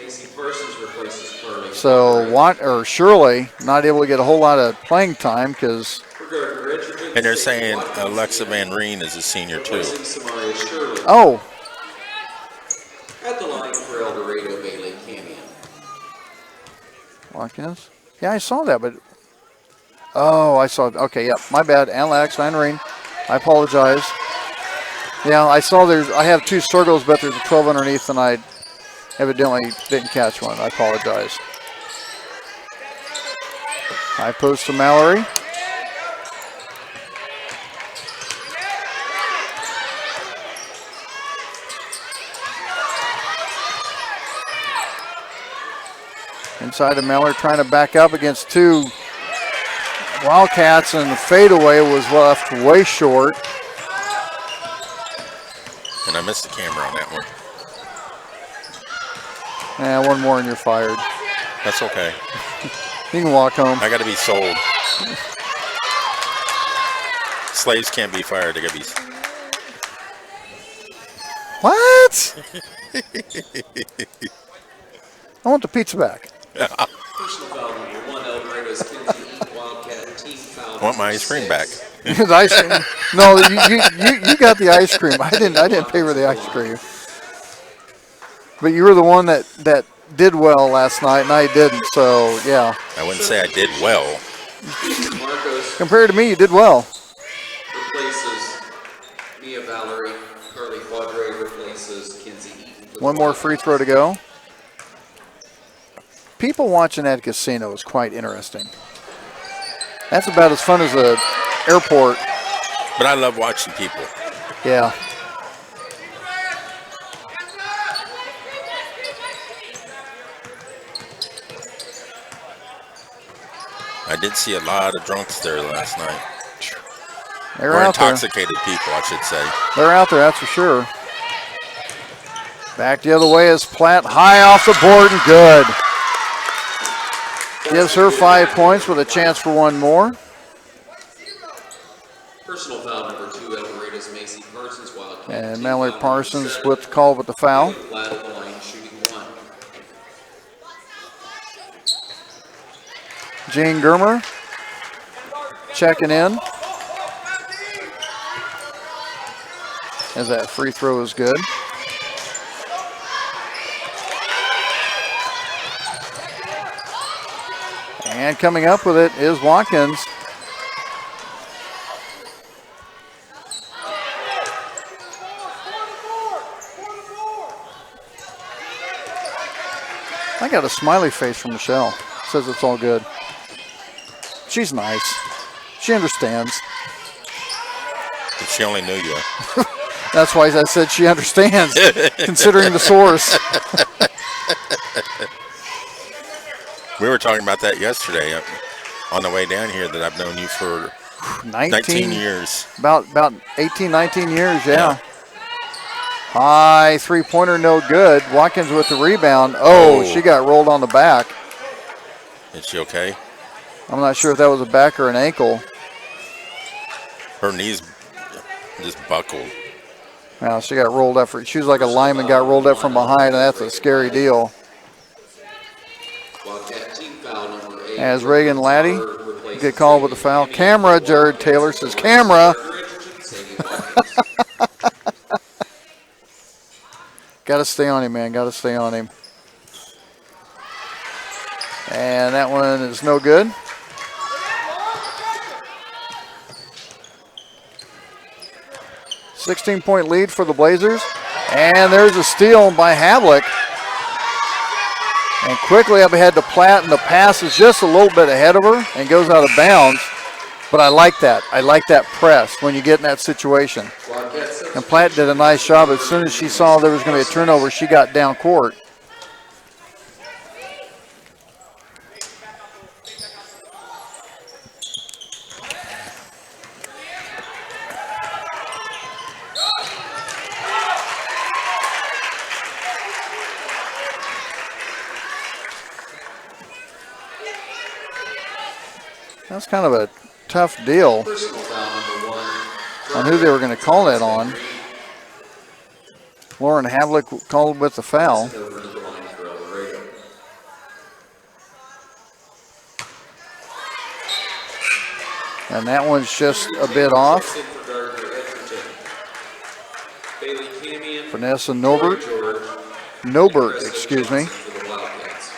So Shirley not able to get a whole lot of playing time because. And they're saying Alexa Van Reen is a senior too. Oh. At the line for El Dorado, Bailey Canyon. Watkins? Yeah, I saw that, but. Oh, I saw it. Okay, yep. My bad. Alex Van Reen. I apologize. Yeah, I saw I have 2 circles, but there's a 12 underneath, and I evidently didn't catch one. I apologize. High post to Mallory. Inside of Mallory, trying to back up against 2 Wildcats, and the fadeaway was left way short. And I missed the camera on that one. Yeah, one more and you're fired. That's okay. You can walk home. I got to be sold. Slaves can't be fired. They got to be. What? I want the pizza back. I want my ice cream back. Ice cream. No, you got the ice cream. I didn't pay for the ice cream. But you were the one that did well last night, and I didn't. So yeah. I wouldn't say I did well. Compared to me, you did well. Replaces Mia Valerie. Carly Quadre replaces Kinsey Eaton. One more free throw to go. People watching at a casino is quite interesting. That's about as fun as an airport. But I love watching people. Yeah. I did see a lot of drunks there last night. They're or out intoxicated people, I should say. They're out there, that's for sure. Back the other way is Platt, high off the board and good. Gives her 5 points with a chance for one more. Personal foul number 2, El Dorado's Macy Parsons, Wildcat. And Mallory Parsons with the call with the foul. Flat at the line, shooting 1. Jane Germer checking in. As that free throw is good. And coming up with it is Watkins. I got a smiley face from Michelle. Says it's all good. She's nice. She understands. If she only knew you. That's why I said she understands, considering the source. We were talking about that yesterday on the way down here, that I've known you for 19 years. About 18, 19 years, yeah. High three-pointer, no good. Watkins with the rebound. Oh, she got rolled on the back. Is she okay? I'm not sure if that was a back or an ankle. Her knees just buckled. Now she got rolled up. She was like a lineman, got rolled up from behind, and that's a scary deal. As Reagan Laddie get called with the foul. Camera, Jared Taylor says, camera. Got to stay on him, man. Got to stay on him. And that one is no good. $16-point lead for the Blazers. And there's a steal by Havlick. And quickly up ahead to Platt, and the pass is just a little bit ahead of her and goes out of bounds. But I like that. I like that press when you get in that situation. And Platt did a nice job. As soon as she saw there was going to be a turnover, she got down court. That's kind of a tough deal Personal foul number 1. on who they were going to call that on. Lauren Havlick called with the foul. Over to the line for El Dorado. And that one's just a bit off. Checks in for Gardner Edgerton. Bailey Camion. Vanessa Nobert. George. Nobert, excuse me. For the Wildcats.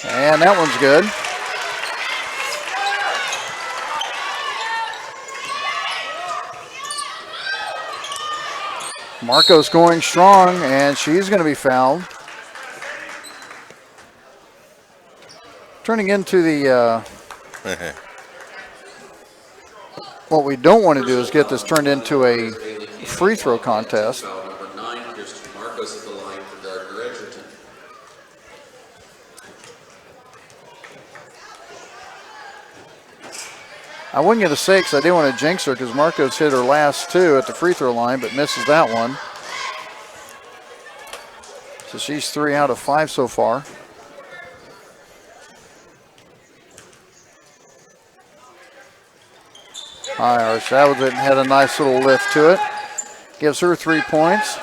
And that one's good. Marcos going strong, and she's going to be fouled. Turning into the, what we don't want to do is get this turned into a free throw contest. Foul number 9. Kirsten Marcos at the line for Gardner Edgerton. I wouldn't get a 6. I didn't want to jinx her because Marcos hit her last 2 at the free throw line, but misses that one. So she's 3 out of 5 so far. Irish, that was it, had a nice little lift to it. Gives her 3 points.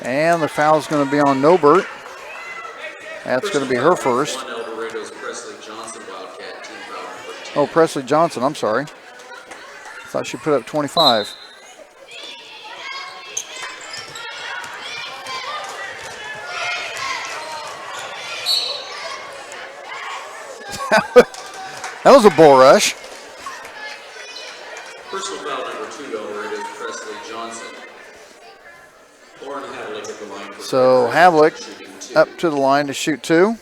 And the foul's going to be on Nobert. That's going to be her first. El Dorado's Presley Johnson Wildcat team foul number 10. Oh, Presley Johnson, I'm sorry. Thought she put up 25. That was a bull rush. Personal foul number 2, El Dorado's Presley Johnson. Lauren Havlick at the line for So Gardner Havlick Edgerton, shooting 2. up to the line to shoot 2.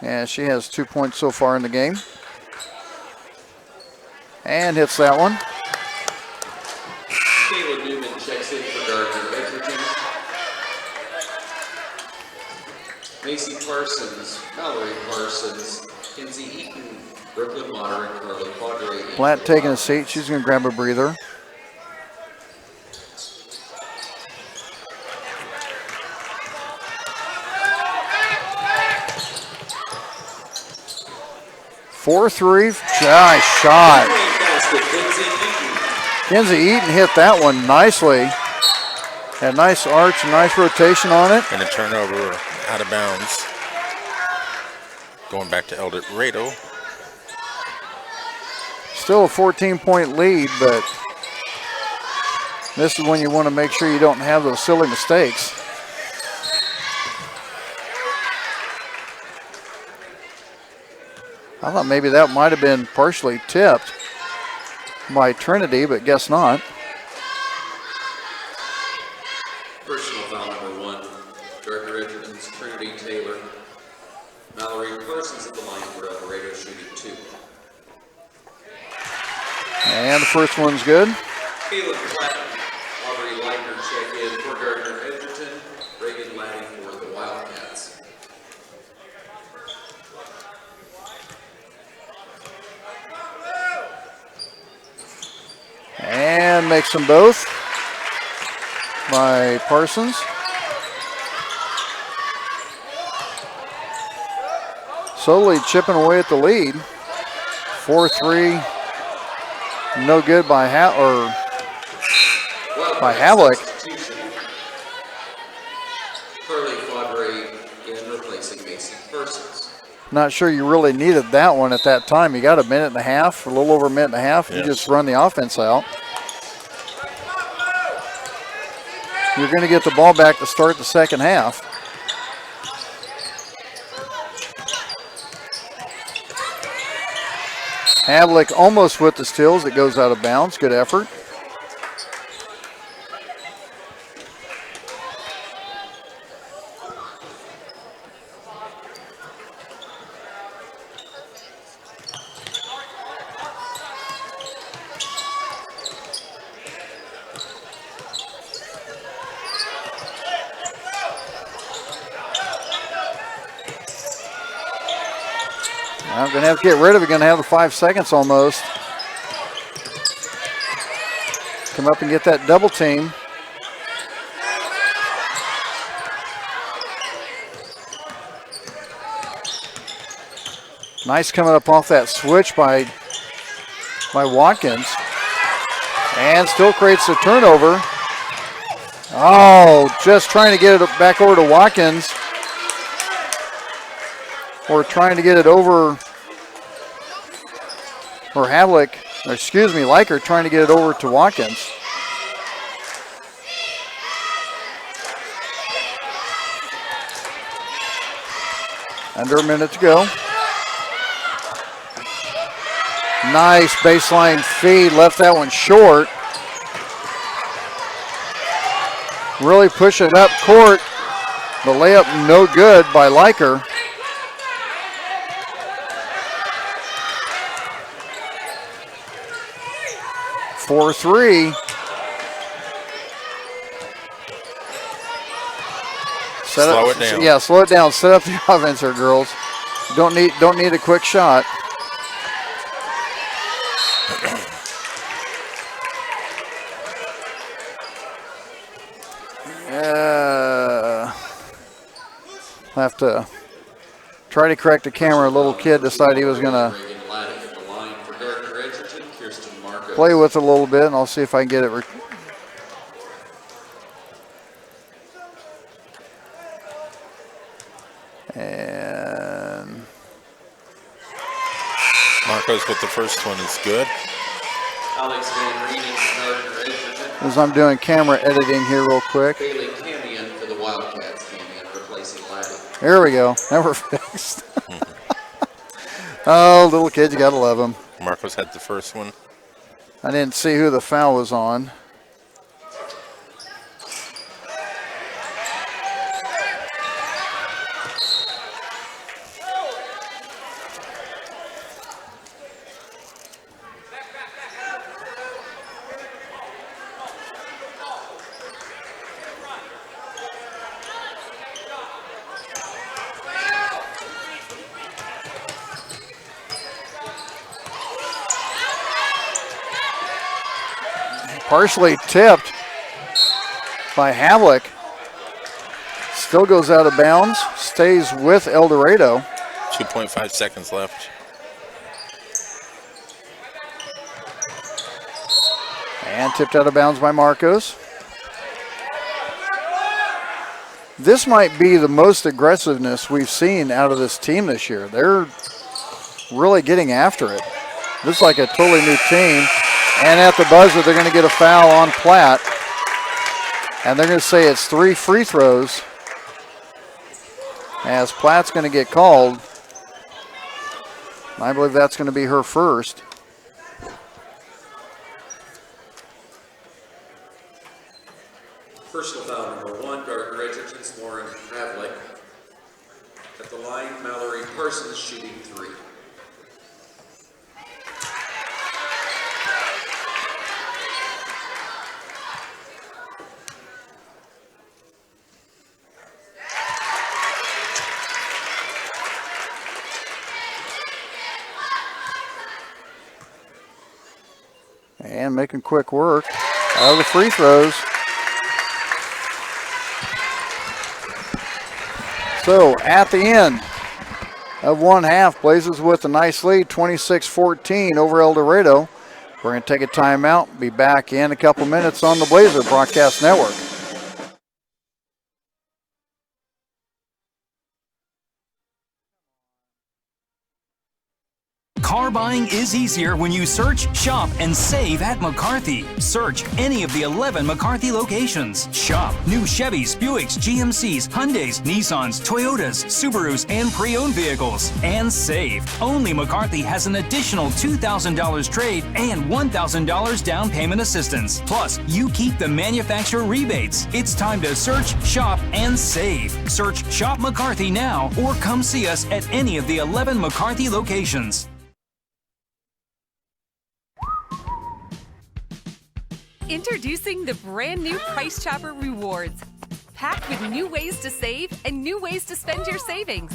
And she has 2 points so far in the game. And hits that one. Kayla Newman checks in for Gardner Edgerton. Macy Parsons, Mallory Parsons, Kinsey Eaton, Brooklyn Motter, and Carly Padre. Platt taking a seat. She's going to grab a breather. Four three, nice shot. Basket, Kinsey Eaton. Kinsey Eaton hit that one nicely. Had a nice arch, a nice rotation on it. And a turnover out of bounds. Going back to El Dorado. Still a 14-point lead, but this is when you want to make sure you don't have those silly mistakes. I thought maybe that might have been partially tipped by Trinity, but guess not. Personal foul number 1, Gardner Edgerton's Trinity Taylor. Mallory Parsons at the line for El Dorado, shooting 2. And the first one's good. Caleb Platt, Aubrey Leitner check in for Gardner Edgerton. Reagan Laddie for the Wildcats. And makes them both by Parsons. Slowly chipping away at the lead. 4-3, no good by Havlick. Substitution. Carly Padre in replacing Macy Parsons. Not sure you really needed that one at that time. You got a minute and a half, a little over a minute and a half. You just run the offense out. You're going to get the ball back to start the second half. Havlick almost with the steals. It goes out of bounds. Good effort. I'm going to have to get rid of it. Going to have the 5 seconds almost. Come up and get that double team. Nice coming up off that switch by Watkins. And still creates a turnover. Oh, just trying to get it back over to Watkins. Or trying to get it over, or Havlick, or excuse me, Leiker trying to get it over to Watkins. Under a minute to go. Nice baseline feed, left that one short. Really push it up court. The layup no good by Leiker. For 3. Slow it down. Yeah, slow it down. Set up the offense here, girls. Don't need a quick shot. I'll have to try to correct the camera. A little kid decided he was going to play with it a little bit, and I'll see if I can get it. And Marcos with the first one is good. Alex Van Reading for Gardner Edgerton. as I'm doing camera editing here real quick. Bailey Camion for the Wildcats. Camion replacing Laddie. There we go. Now we're fixed. Oh, little kids, you gotta love them. Marcos had the first one. I didn't see who the foul was on. Partially tipped by Havlick. Still goes out of bounds. Stays with El Dorado. 2.5 seconds left. And tipped out of bounds by Marcos. This might be the most aggressiveness we've seen out of this team this year. They're really getting after it. This is like a totally new team. And at the buzzer, they're going to get a foul on Platt. And they're going to say it's 3 free throws. As Platt's going to get called. I believe that's going to be her first. Personal foul number 1, Gardner Edgerton's Lauren Havlick. At the line, Mallory Parsons shooting 3. And making quick work out of the free throws. So at the end of one half, Blazers with a nice lead, 26-14 over El Dorado. We're going to take a timeout. Be back in a couple minutes on the Blazer Broadcast Network. Car buying is easier when you search, shop, and save at McCarthy. Search any of the 11 McCarthy locations. Shop new Chevys, Buicks, GMCs, Hyundais, Nissans, Toyotas, Subarus, and pre-owned vehicles. And save. Only McCarthy has an additional $2,000 trade and $1,000 down payment assistance. Plus, you keep the manufacturer rebates. It's time to search, shop, and save. Search Shop McCarthy now or come see us at any of the 11 McCarthy locations. Introducing the brand new Price Chopper Rewards, packed with new ways to save and new ways to spend your savings.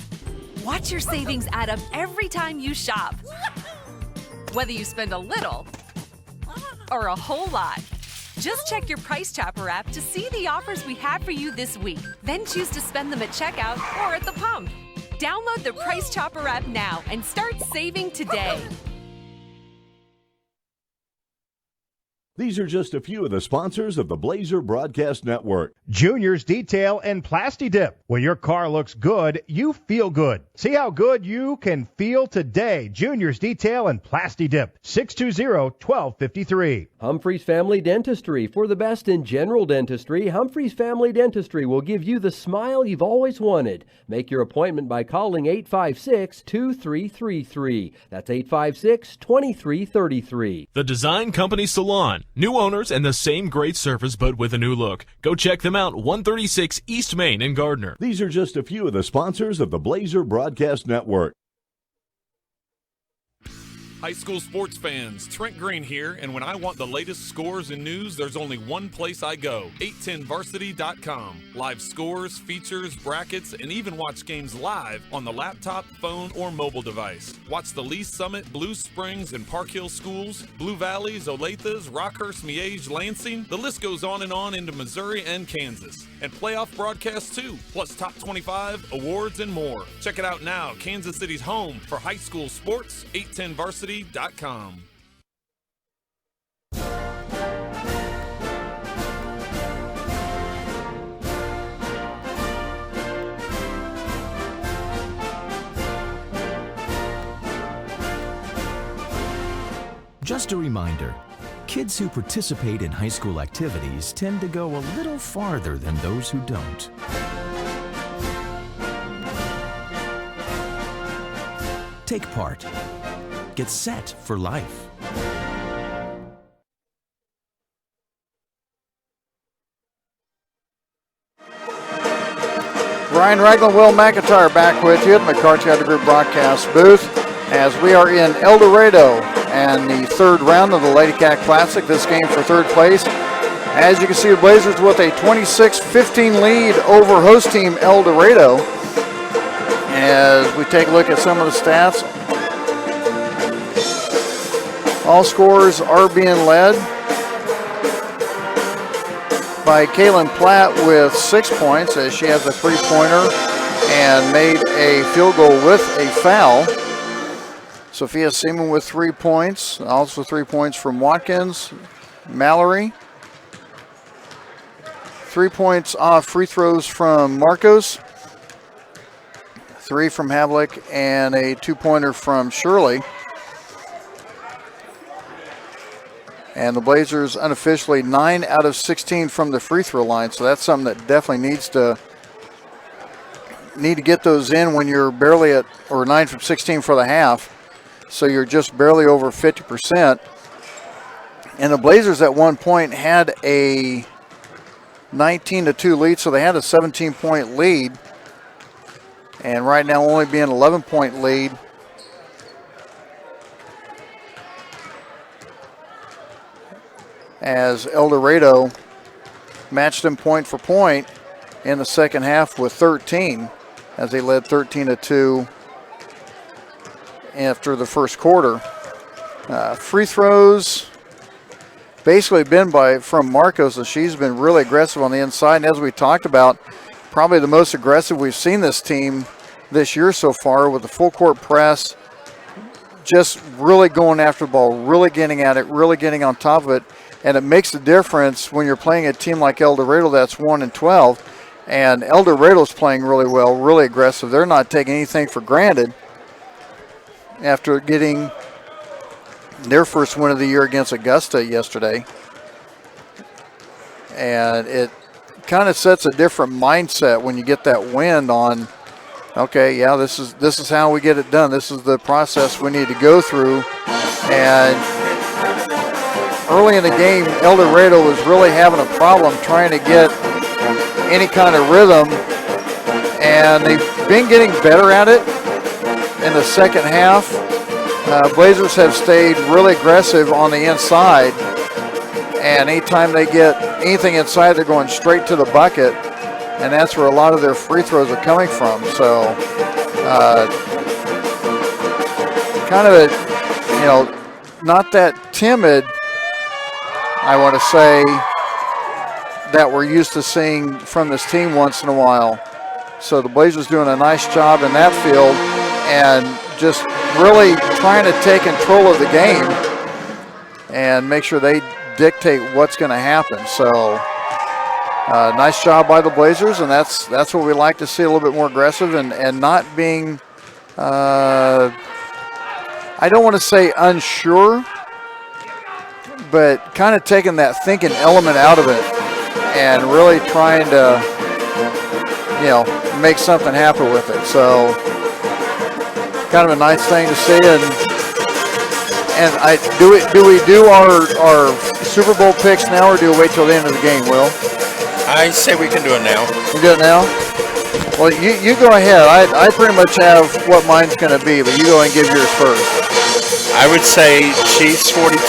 Watch your savings add up every time you shop. Whether you spend a little or a whole lot. Just check your Price Chopper app to see the offers we have for you this week. Then choose to spend them at checkout or at the pump. Download the Price Chopper app now and start saving today. These are just a few of the sponsors of the Blazer Broadcast Network. Junior's Detail and Plasti Dip. When your car looks good, you feel good. See how good you can feel today. Junior's Detail and Plasti Dip. 620-1253. Humphreys Family Dentistry. For the best in general dentistry, Humphreys Family Dentistry will give you the smile you've always wanted. Make your appointment by calling 856-2333. That's 856-2333. The Design Company Salon. New owners and the same great service, but with a new look. Go check them out, 136 East Main in Gardner. These are just a few of the sponsors of the Blazer Broadcast Network. High school sports fans, Trent Green here, and when I want the latest scores and news, there's only one place I go, 810varsity.com. Live scores, features, brackets, and even watch games live on the laptop, phone, or mobile device. Watch the Lee Summit, Blue Springs, and Park Hill schools, Blue Valleys, Olathes, Rockhurst, Miege, Lansing. The list goes on into Missouri and Kansas. And playoff broadcasts too, plus top 25, awards, and more. Check it out now, Kansas City's home for high school sports, 810varsity.com. Just a reminder, kids who participate in high school activities tend to go a little farther than those who don't. Take part. Get set for life. Ryan Ragland, Will McIntyre back with you at the McCarthy Auto Group broadcast booth as we are in El Dorado and the third round of the Lady Cat Classic. This game for third place. As you can see, the Blazers with a 26-15 lead over host team El Dorado. As we take a look at some of the stats, all scores are being led by Kaylin Platt with 6 points as she has a three-pointer and made a field goal with a foul. Sophia Seaman with 3 points, also 3 points from Watkins. Mallory, 3 points off free throws from Marcos, 3 from Havlik, and a 2-pointer from Shirley. And the Blazers unofficially 9 out of 16 from the free throw line. So that's something that definitely need to get those in when you're barely at, or 9 from 16 for the half. So you're just barely over 50%. And the Blazers at one point had a 19-2 lead, so they had a 17-point lead. And right now only being an 11-point lead. As El Dorado matched them point for point in the second half with 13, as they led 13-2 after the first quarter. Free throws basically been from Marcos, as she's been really aggressive on the inside. And as we talked about, probably the most aggressive we've seen this team this year so far, with the full court press, just really going after the ball, really getting at it, really getting on top of it. And it makes a difference when you're playing a team like El Dorado that's 1-12. And El Dorado's playing really well, really aggressive. They're not taking anything for granted after getting their first win of the year against Augusta yesterday. And it kind of sets a different mindset when you get that win on, okay, yeah, this is how we get it done. This is the process we need to go through. And early in the game, El Dorado was really having a problem trying to get any kind of rhythm, and they've been getting better at it in the second half. Blazers have stayed really aggressive on the inside, and anytime they get anything inside, they're going straight to the bucket, and that's where a lot of their free throws are coming from. So kind of a, not that timid, I want to say, that we're used to seeing from this team once in a while. So the Blazers doing a nice job in that field and just really trying to take control of the game and make sure they dictate what's going to happen. So nice job by the Blazers, and that's what we like to see, a little bit more aggressive and not being, I don't want to say unsure, but kind of taking that thinking element out of it and really trying to, make something happen with it. So kind of a nice thing to see. And do we do our Super Bowl picks now, or do we wait till the end of the game, Will? I say we can do it now. You do it now? Well, you go ahead. I pretty much have what mine's going to be, but you go and give yours first. I would say Chiefs 42,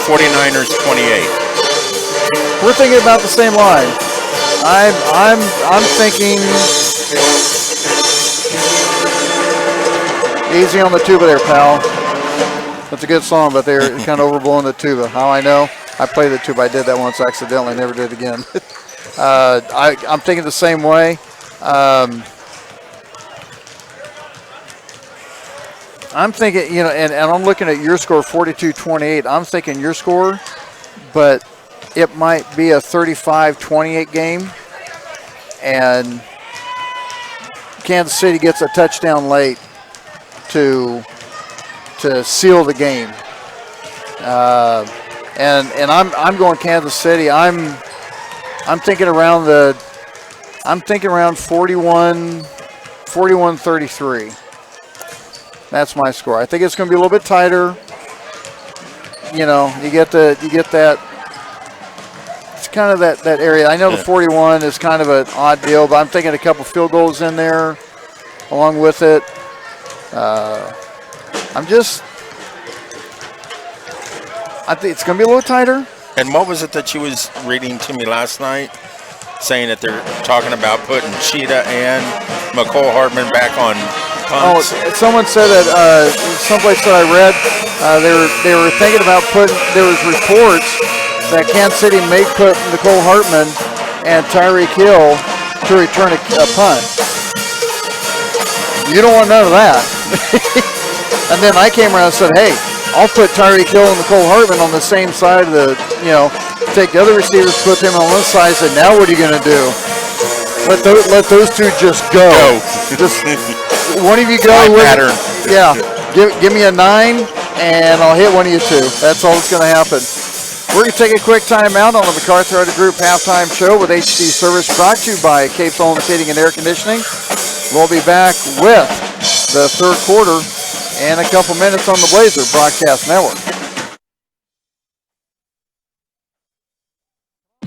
49ers 28. We're thinking about the same line. I'm thinking easy on the tuba there, pal. That's a good song, but they're kind of overblowing the tuba. How I know? I played the tuba. I did that once accidentally. Never did it again. I'm thinking the same way. I'm thinking, and I'm looking at your score, 42-28. I'm thinking your score, but it might be a 35-28 game, and Kansas City gets a touchdown late to seal the game. And I'm going Kansas City. I'm thinking around 41-33. That's my score. I think it's going to be a little bit tighter. You get that. It's kind of that area. I know the 41 is kind of an odd deal, but I'm thinking a couple field goals in there along with it. I think it's going to be a little tighter. And what was it that you was reading to me last night, saying that they're talking about putting Cheetah and McCole Hartman back on punts? Oh, someone said that someplace that I read, they were thinking about there was reports that Kansas City may put McCole Hartman and Tyreek Hill to return a punt. You don't want none of that. And then I came around and said, hey, I'll put Tyreek Hill and McCole Hartman on the same side of the, take the other receivers, put them on one side, and say, now what are you going to do? Let those two just go. Just one of you go. Pattern. Yeah. Give me a 9, and I'll hit one of you two. That's all that's going to happen. We're going to take a quick time out on the MacArthur Auto Group halftime show with HD Service, brought to you by Capes Home Heating and Air Conditioning. We'll be back with the third quarter and a couple minutes on the Blazer Broadcast Network.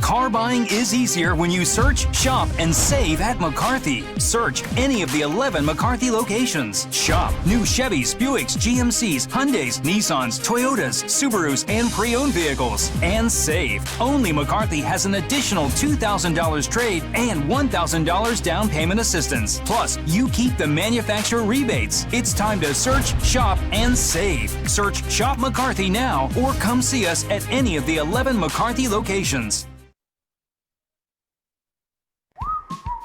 Car buying is easier when you search, shop, and save at McCarthy. Search any of the 11 McCarthy locations. Shop new Chevys, Buicks, GMCs, Hyundais, Nissans, Toyotas, Subarus, and pre-owned vehicles. And save. Only McCarthy has an additional $2,000 trade and $1,000 down payment assistance. Plus, you keep the manufacturer rebates. It's time to search, shop, and save. Search Shop McCarthy now or come see us at any of the 11 McCarthy locations.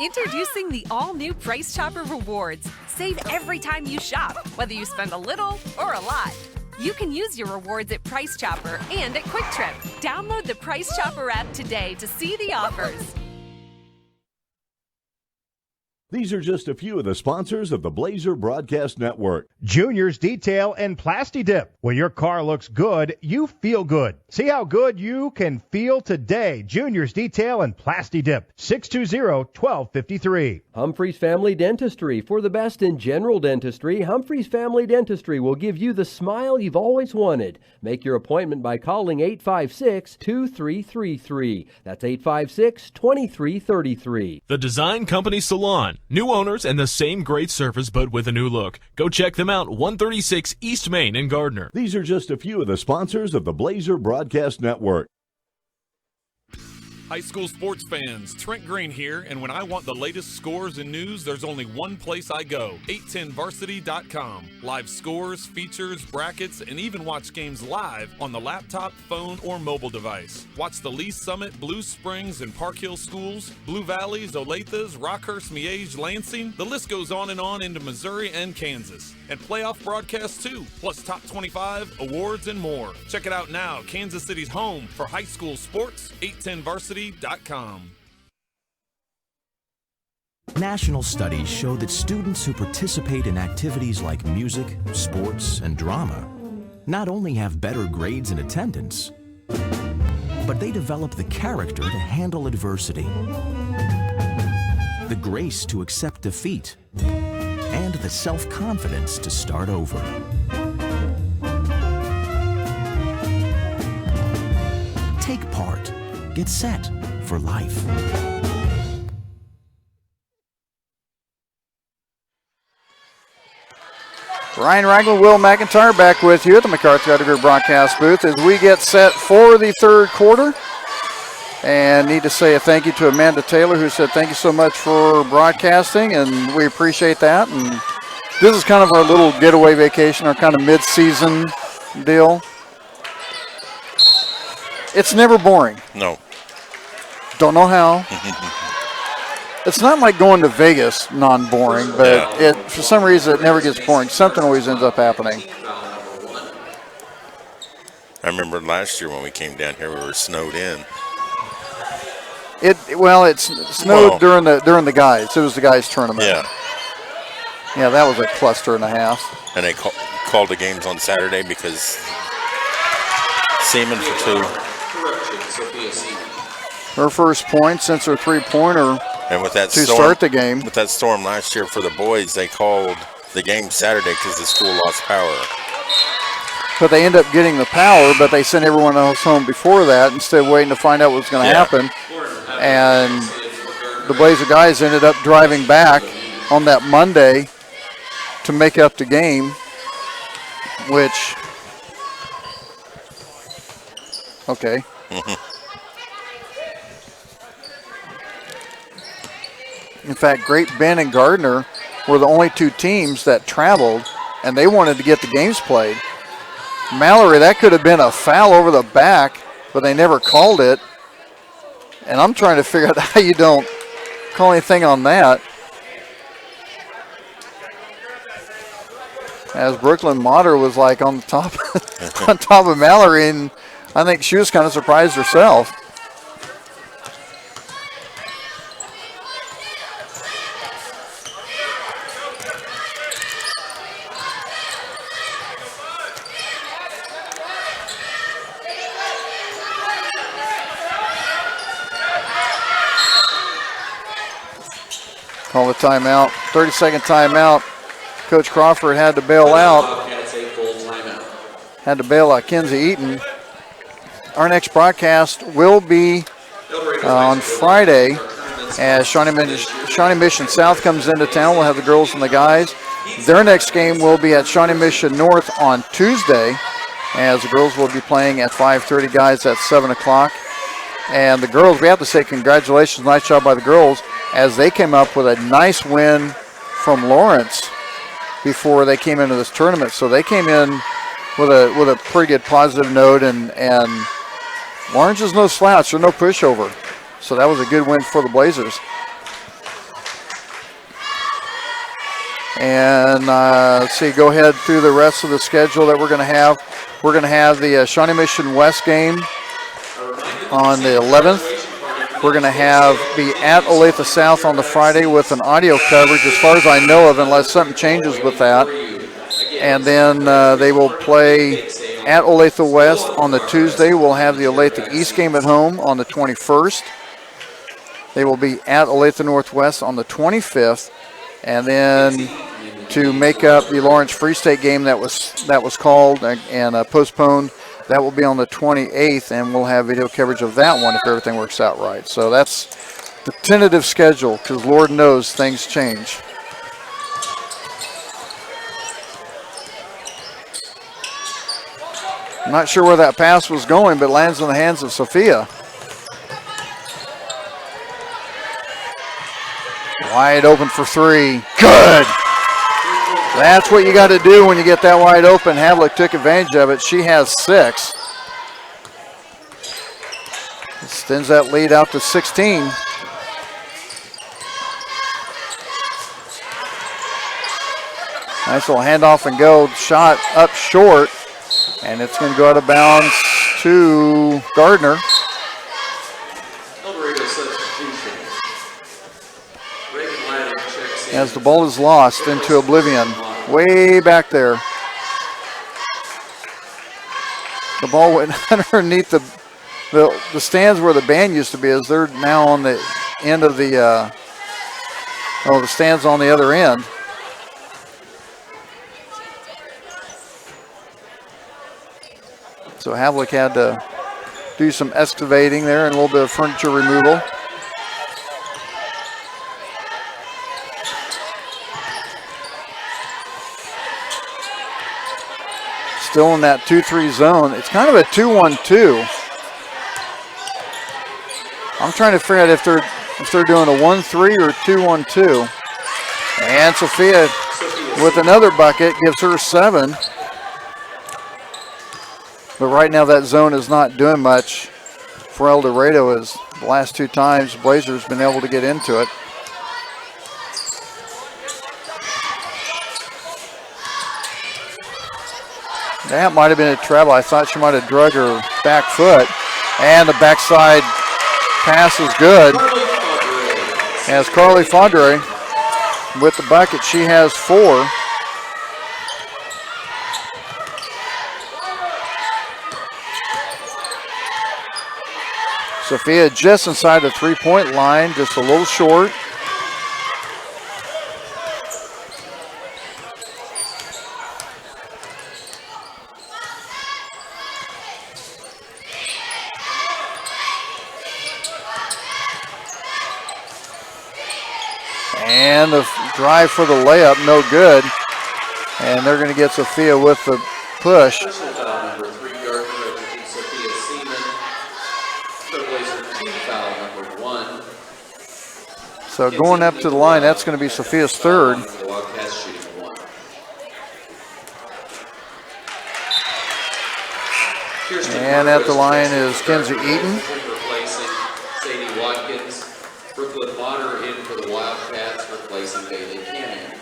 Introducing the all-new Price Chopper Rewards. Save every time you shop, whether you spend a little or a lot. You can use your rewards at Price Chopper and at Quick Trip. Download the Price Chopper app today to see the offers. These are just a few of the sponsors of the Blazer Broadcast Network. Junior's Detail and Plastidip. When your car looks good, you feel good. See how good you can feel today. Junior's Detail and Plastidip. 620-1253. Humphreys Family Dentistry. For the best in general dentistry, Humphreys Family Dentistry will give you the smile you've always wanted. Make your appointment by calling 856-2333. That's 856-2333. The Design Company Salon. New owners and the same great service, but with a new look. Go check them out, 136 East Main in Gardner. These are just a few of the sponsors of the Blazer Broadcast Network. High school sports fans, Trent Green here, and when I want the latest scores and news, there's only one place I go, 810varsity.com. Live scores, features, brackets, and even watch games live on the laptop, phone, or mobile device. Watch the Lee Summit, Blue Springs, and Park Hill schools, Blue Valleys, Olathes, Rockhurst, Miege, Lansing. The list goes on into Missouri and Kansas. And playoff broadcasts too, plus top 25, awards, and more. Check it out now, Kansas City's home for high school sports, 810varsity.com. National studies show that students who participate in activities like music, sports, and drama not only have better grades and attendance, but they develop the character to handle adversity, the grace to accept defeat, and the self-confidence to start over. Take part. Get set for life. Ryan Ragland, Will McIntyre back with you at the McCarthy Auto Group broadcast booth as we get set for the third quarter. And need to say a thank you to Amanda Taylor, who said thank you so much for broadcasting, and we appreciate that. And this is kind of our little getaway vacation, our kind of mid-season deal. It's never boring. No. Don't know how. It's not like going to Vegas non-boring, but it for some reason it never gets boring. Something always ends up happening. I remember last year when we came down here, we were snowed in. It snowed during the guys. It was the guys tournament. Yeah, that was a cluster and a half. And they called the games on Saturday because Seaman for two. Her first point since her three-pointer. And with that to start the game. With that storm last year for the boys, they called the game Saturday because the school lost power. But they end up getting the power, but they sent everyone else home before that instead of waiting to find out what was going to happen. And the Blazer guys ended up driving back on that Monday to make up the game, which, okay. In fact, Great Bend and Gardner were the only two teams that traveled, and they wanted to get the games played. Mallory, that could have been a foul over the back, but they never called it. And I'm trying to figure out how you don't call anything on that. As Brooklyn Motter was like on the top, on top of Mallory, and I think she was kind of surprised herself. Call the timeout. 30-second timeout. Coach Crawford had to bail out. Had to bail out Kenzie Eaton. Our next broadcast will be on Friday as Shawnee Mission South comes into town. We'll have the girls and the guys. Their next game will be at Shawnee Mission North on Tuesday as the girls will be playing at 5:30, guys at 7 o'clock. And the girls, we have to say congratulations, nice job by the girls, as they came up with a nice win from Lawrence before they came into this tournament. So they came in with a pretty good positive note, and Lawrence is no slouch or no pushover. So that was a good win for the Blazers. And let's see, go ahead through the rest of the schedule that we're going to have. We're going to have the Shawnee Mission West game on the 11th. We're going to be at Olathe South on the Friday with an audio coverage as far as I know of, unless something changes with that. And then they will play at Olathe West on the Tuesday. We'll have the Olathe East game at home on the 21st. They will be at Olathe Northwest on the 25th. And then to make up the Lawrence Free State game that was called and postponed, that will be on the 28th, and we'll have video coverage of that one if everything works out right. So that's the tentative schedule, because Lord knows things change. I'm not sure where that pass was going, but lands in the hands of Sophia. Wide open for three. Good. That's what you got to do when you get that wide open. Havlick took advantage of it. She has 6. Extends that lead out to 16. Nice little handoff and go. Shot up short. And it's going to go out of bounds to Gardner. As the ball is lost into oblivion. Way back there. The ball went underneath the stands where the band used to be, as they're now on the end of the stands on the other end. So Havlick had to do some excavating there and a little bit of furniture removal. Still in that 2-3 zone. It's kind of a 2-1-2. I'm trying to figure out if they're doing a 1-3 or 2-1-2. And Sophia with another bucket gives her 7. But right now that zone is not doing much for El Dorado, as the last 2 times Blazers been able to get into it. That might have been a travel. I thought she might have drug her back foot. And the backside pass is good. As Carly Fondre with the bucket, she has 4. Sophia just inside the 3-point line, just a little short. And the drive for the layup, no good. And they're going to get Sophia with the push. Number 3, Gardner, Sophia Seaman. Trailblazer 2 foul, number 1. So going up to the line, that's going to be Sophia's 3rd. The Wildcats shooting 1. And at the line is Kenzie Eaton. Replacing Sadie Watkins. Brooklyn Bonner in for the Wildcats, replacing Bailey Cannon.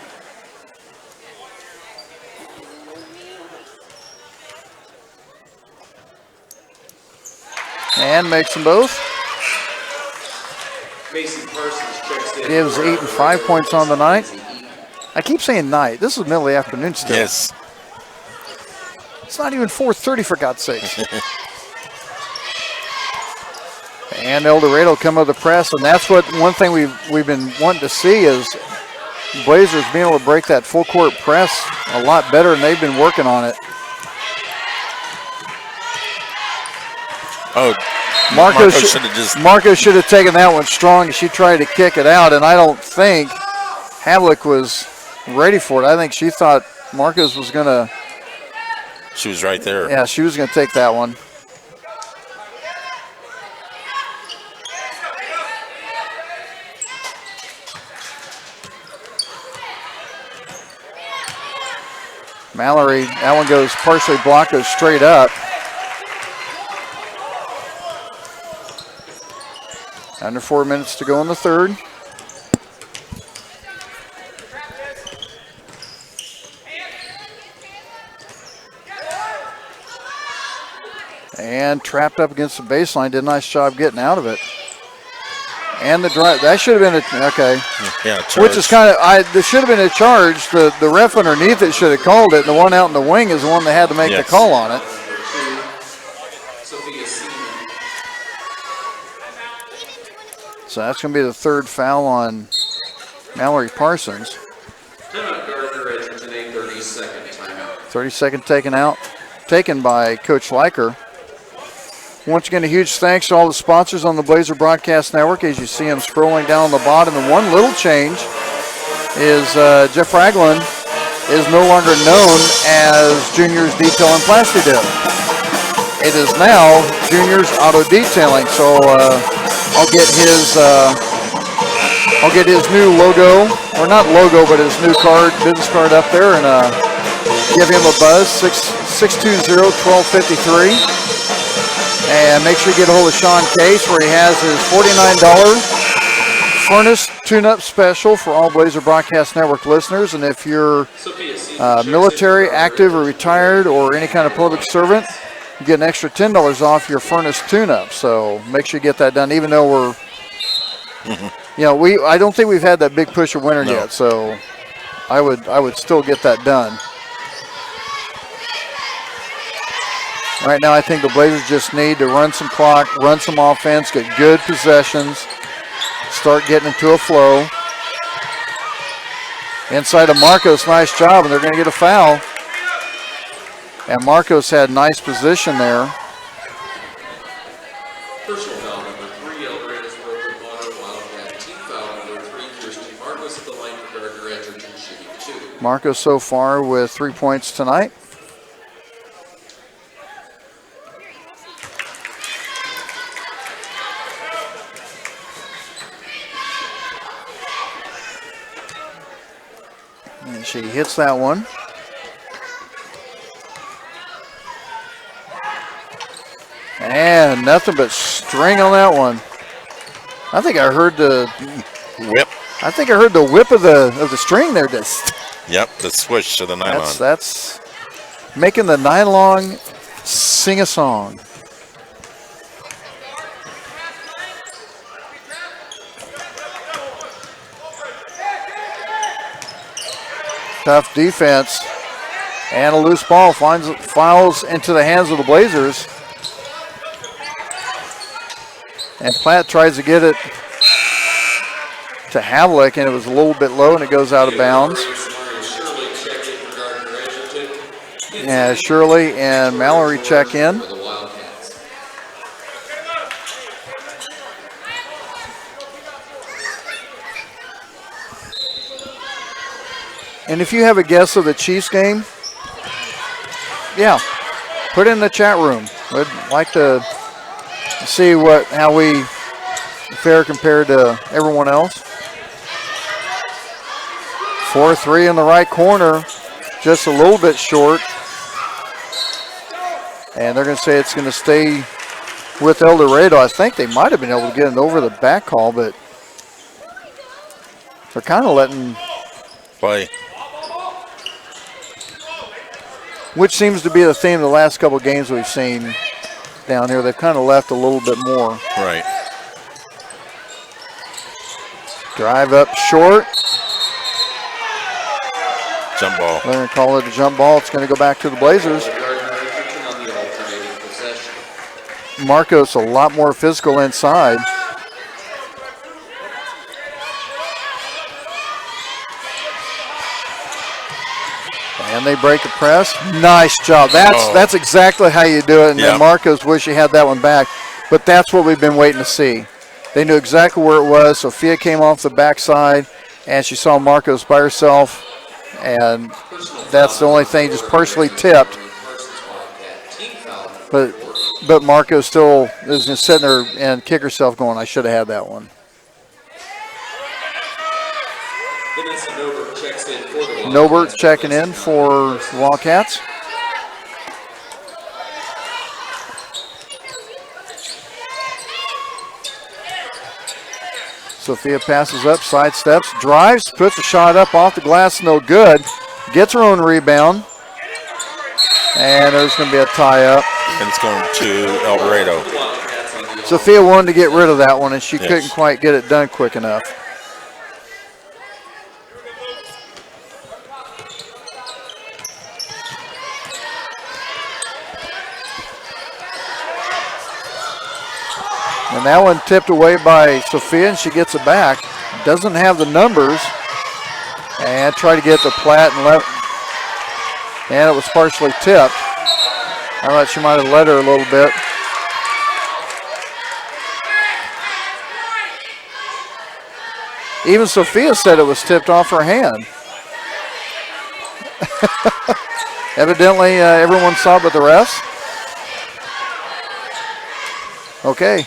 And makes them both. Mason Parsons checks in. Gives Eaton 5 points on the night. I keep saying night. This is middle of the afternoon still. Yes. It's not even 4:30 for God's sakes. And El Dorado come with the press, and that's what one thing we've been wanting to see is Blazers being able to break that full court press a lot better, and they've been working on it. Oh, Marco should have taken that one strong. She tried to kick it out, and I don't think Havlick was ready for it. I think she thought Marcos was going to. She was right there. Yeah, she was going to take that one. Mallory, that one goes partially blocked, goes straight up. Under 4 minutes to go in the third. And trapped up against the baseline, did a nice job getting out of it. And the drive, that should have been okay. Yeah, which is kind of, there should have been a charge. The ref underneath it should have called it. And the one out in the wing is the one that had to make the call on it. So that's going to be the 3rd foul on Mallory Parsons. Timeout, Gardner, Edgerton, a 30-second timeout. 30-second taken by Coach Leiker. Once again, a huge thanks to all the sponsors on the Blazer Broadcast Network. As you see them scrolling down the bottom, and one little change is Jeff Ragland is no longer known as Juniors Detail and Plasti Dip. It is now Juniors Auto Detailing. So I'll get his I'll get his new logo, or not logo, but his new card, business card up there, and give him a buzz, 620-1253. And make sure you get a hold of Sean Case, where he has his $49 furnace tune-up special for all Blazer Broadcast Network listeners. And if you're military, active, or retired, or any kind of public servant, you get an extra $10 off your furnace tune-up. So make sure you get that done, even though we're, I don't think we've had that big push of winter yet. So I would still get that done. Right now, I think the Blazers just need to run some clock, run some offense, get good possessions, start getting into a flow. Inside of Marcos, nice job, and they're going to get a foul. And Marcos had nice position there. Personal foul number 3, El Dorado's Northern Mono Wildcat. Team foul number 3, Christian Marcos at the line for Gardner Edgerton, shooting 2. Marcos so far with 3 points tonight. And she hits that one. And nothing but string on that one. I think I heard the whip. I think I heard the whip of the string there. Just. Yep, the swish of the nylon. That's making the nylon sing a song. Tough defense. And a loose ball fouls into the hands of the Blazers. And Platt tries to get it to Havlick, and it was a little bit low, and it goes out of bounds. Yeah, Shirley and Mallory check in. And if you have a guess of the Chiefs game, yeah, put it in the chat room. We'd like to see how we fare compared to everyone else. 4-3 in the right corner, just a little bit short. And they're going to say it's going to stay with El Dorado. I think they might have been able to get it over the back call, but they're kind of letting play. Which seems to be the theme of the last couple of games we've seen down here. They've kind of left a little bit more. Right. Drive up short. Jump ball. They're going to call it a jump ball. It's going to go back to the Blazers. Marcos a lot more physical inside. And they break the press. Nice job. That's exactly how you do it. And then Marcos wish he had that one back. But that's what we've been waiting to see. They knew exactly where it was. Sophia came off the backside, and she saw Marcos by herself. And that's the only thing, just partially tipped. But Marcos still is just sitting there and kick herself going, I should have had that one. Nobert checking in for the Wildcats. Sophia passes up, sidesteps, drives, puts a shot up off the glass, no good. Gets her own rebound. And there's going to be a tie-up. And it's going to El Dorado. Sophia wanted to get rid of that one, and she couldn't quite get it done quick enough. And that one tipped away by Sophia, and she gets it back. Doesn't have the numbers. And try to get the Platt and left. And it was partially tipped. I thought she might have led her a little bit. Even Sophia said it was tipped off her hand. Evidently, everyone saw it but the refs. Okay.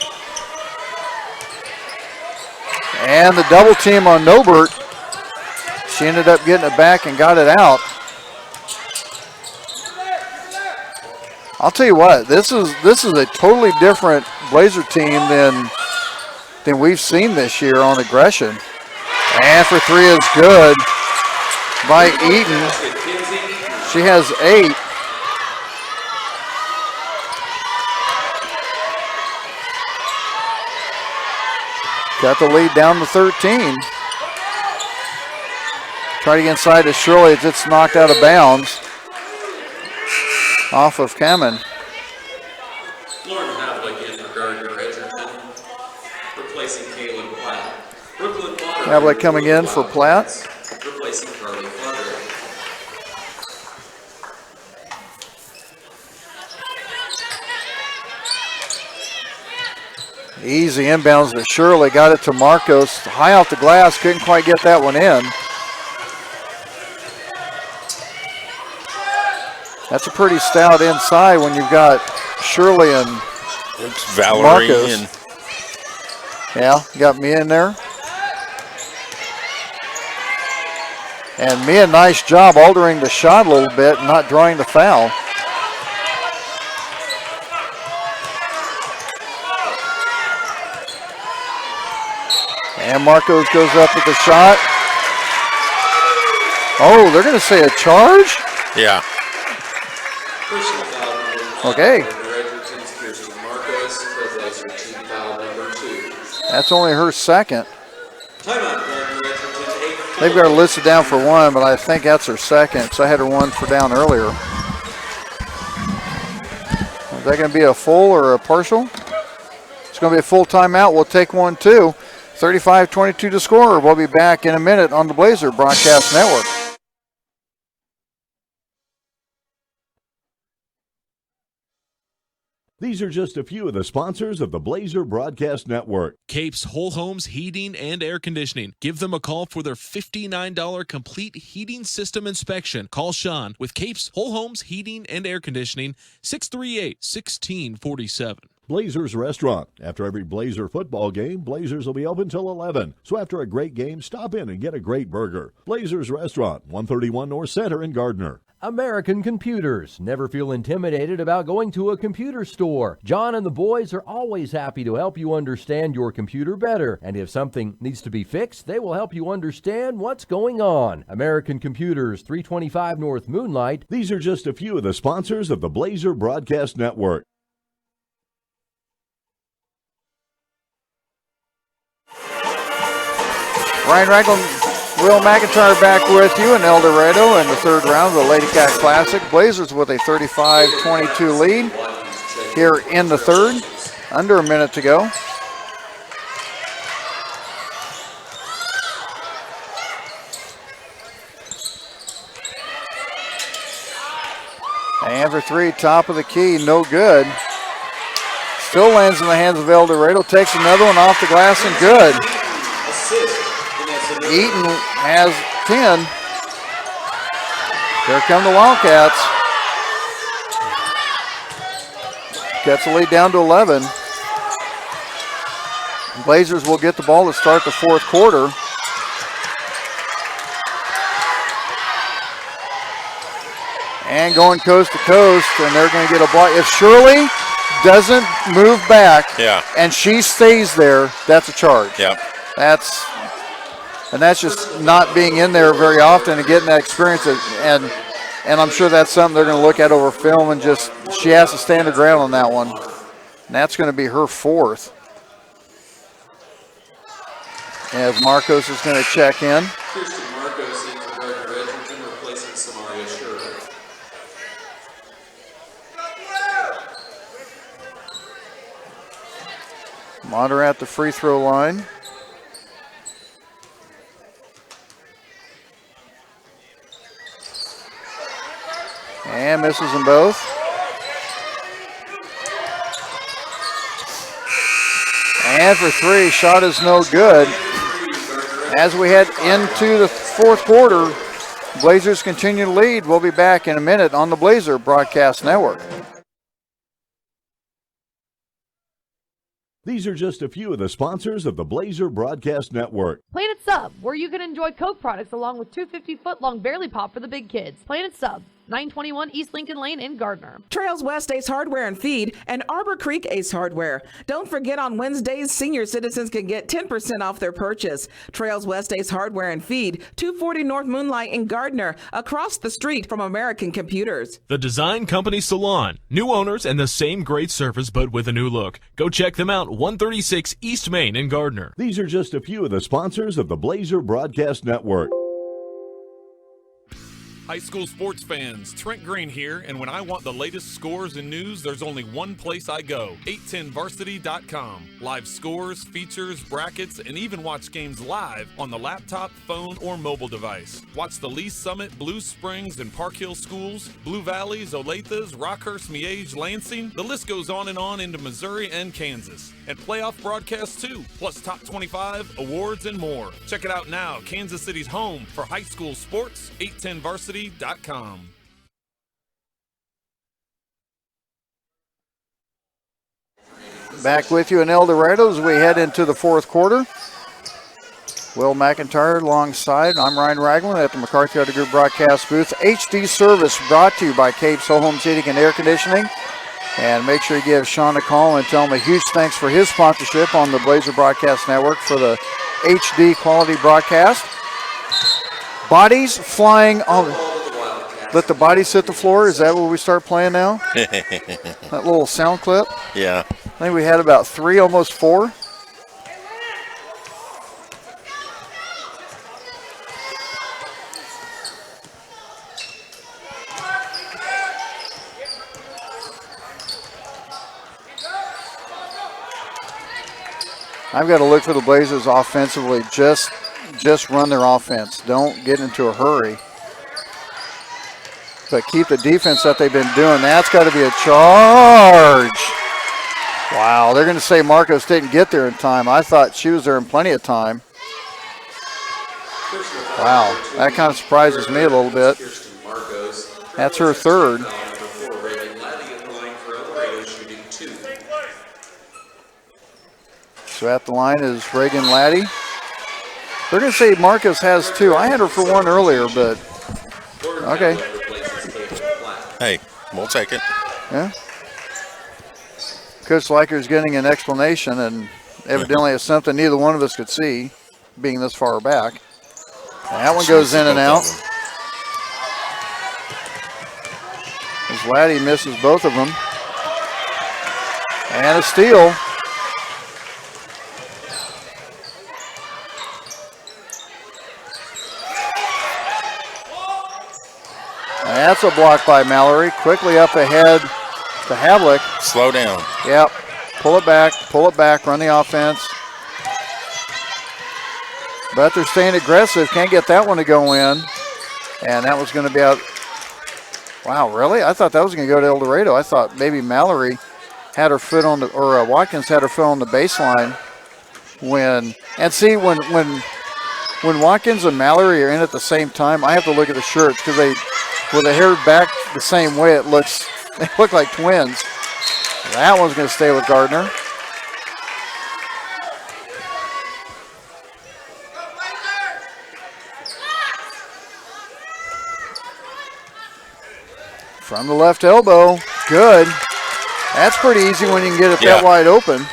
And the double team on Nobert. She ended up getting it back and got it out. I'll tell you what, this is a totally different Blazer team than we've seen this year on aggression. And for three is good by Eaton. She has 8. Got the lead down to 13. Try to get inside to Shirley as it's knocked out of bounds. Off of Kamen. Lauren Havlick in for Gardner Edgerton, replacing Kaylin Platt. Brooklyn Bonner. Havlick coming in for Platt. Replacing Carly Flutter. Easy inbounds to Shirley. Got it to Marcos. High off the glass. Couldn't quite get that one in. That's a pretty stout inside when you've got Shirley and it's Valerie Marcos. Yeah, got Mia in there. And Mia, nice job altering the shot a little bit and not drawing the foul. And Marcos goes up with the shot. Oh, they're going to say a charge? Yeah. Okay. That's only her second. They've got her listed down for one, but I think that's her second, so I had her one for down earlier. Is that going to be a full or a partial? It's going to be a full timeout. We'll take one, too. 35-22 to score. We'll be back in a minute on the Blazer Broadcast Network. These are just a few of the sponsors of the Blazer Broadcast Network. Capes Whole Homes Heating and Air Conditioning. Give them a call for their $59 complete heating system inspection. Call Sean with Capes Whole Homes Heating and Air Conditioning, 638-1647. Blazers Restaurant. After every Blazer football game, Blazers will be open till 11. So after a great game, stop in and get a great burger. Blazers Restaurant, 131 North Center in Gardner. American Computers. Never feel intimidated about going to a computer store. John and the boys are always happy to help you understand your computer better. And if something needs to be fixed, they will help you understand what's going on. American Computers, 325 North Moonlight. These are just a few of the sponsors of the Blazer Broadcast Network. Ryan Ragland, Will McIntyre back with you in El Dorado in the third round of the Lady Cat Classic. Blazers with a 35-22 lead here in the third. Under a minute to go. And for three, top of the key, no good. Still lands in the hands of El Dorado. Takes another one off the glass and good. Eaton has 10. Here come the Wildcats. Gets the lead down to 11. Blazers will get the ball to start the fourth quarter. And going coast to coast, and they're going to get a block. If Shirley doesn't move back and she stays there, that's a charge. Yep. And that's just not being in there very often and getting that experience. And I'm sure that's something they're going to look at over film and just, she has to stand her ground on that one. And that's going to be her fourth. As Marcos is going to check in. Kirsten Marcos in for Gardner Edgerton, replacing Samaria Shirley. Mater at the free throw line. And misses them both. And for three, shot is no good. As we head into the fourth quarter, Blazers continue to lead. We'll be back in a minute on the Blazer Broadcast Network. These are just a few of the sponsors of the Blazer Broadcast Network. Planet Sub, where you can enjoy Coke products along with 250-foot-long Barely Pop for the big kids. Planet Sub, 921 East Lincoln Lane in Gardner. Trails West Ace Hardware and Feed and Arbor Creek Ace Hardware. Don't forget on Wednesdays, senior citizens can get 10% off their purchase. Trails West Ace Hardware and Feed, 240 North Moonlight in Gardner, across the street from American Computers. The Design Company Salon. New owners and the same great service but with a new look. Go check them out, 136 East Main in Gardner. These are just a few of the sponsors of the Blazer Broadcast Network. High school sports fans, Trent Green here, and when I want the latest scores and news, there's only one place I go, 810varsity.com. Live scores, features, brackets, and even watch games live on the laptop, phone, or mobile device. Watch the Lee Summit, Blue Springs, and Park Hill schools, Blue Valleys, Olathes, Rockhurst, Miege, Lansing. The list goes on and on into Missouri and Kansas. And playoff broadcasts too, plus top 25, awards, and more. Check it out now, Kansas City's home for high school sports, 810varsity.com. Back with you in El Dorado as we head into the fourth quarter. Will McIntyre alongside. I'm Ryan Ragland at the McCarthy Auto Group broadcast booth. HD service brought to you by Capes Whole Homes Heating and Air Conditioning. And make sure you give Sean a call and tell him a huge thanks for his sponsorship on the Blazer Broadcast Network for the HD quality broadcast. Bodies flying on. Let the bodies hit the floor. Is that what we start playing now? That little sound clip? Yeah. I think we had about 3, almost 4. I've got to look for the Blazers offensively. Just run their offense. Don't get into a hurry. But keep the defense that they've been doing. That's got to be a charge. Wow, they're going to say Marcos didn't get there in time. I thought she was there in plenty of time. Wow, that kind of surprises me a little bit. That's her third. So at the line is Reagan Laddie. They're going to say Marcos has 2. I had her for 1 earlier, but okay. Hey, we'll take it. Yeah. Coach Liker's getting an explanation, and evidently it's something neither one of us could see, being this far back. And that one goes in and out. As Laddie misses both of them. And a steal. That's a block by Mallory. Quickly up ahead to Havlick. Slow down. Yep. Pull it back, run the offense. But they're staying aggressive. Can't get that one to go in. And that was going to be out. Wow, really? I thought that was going to go to El Dorado. I thought maybe Mallory had her foot on the, or Watkins had her foot on the baseline when Watkins and Mallory are in at the same time, I have to look at the shirts because with the hair back the same way, they look like twins. That one's going to stay with Gardner. From the left elbow, good. That's pretty easy when you can get it that wide open.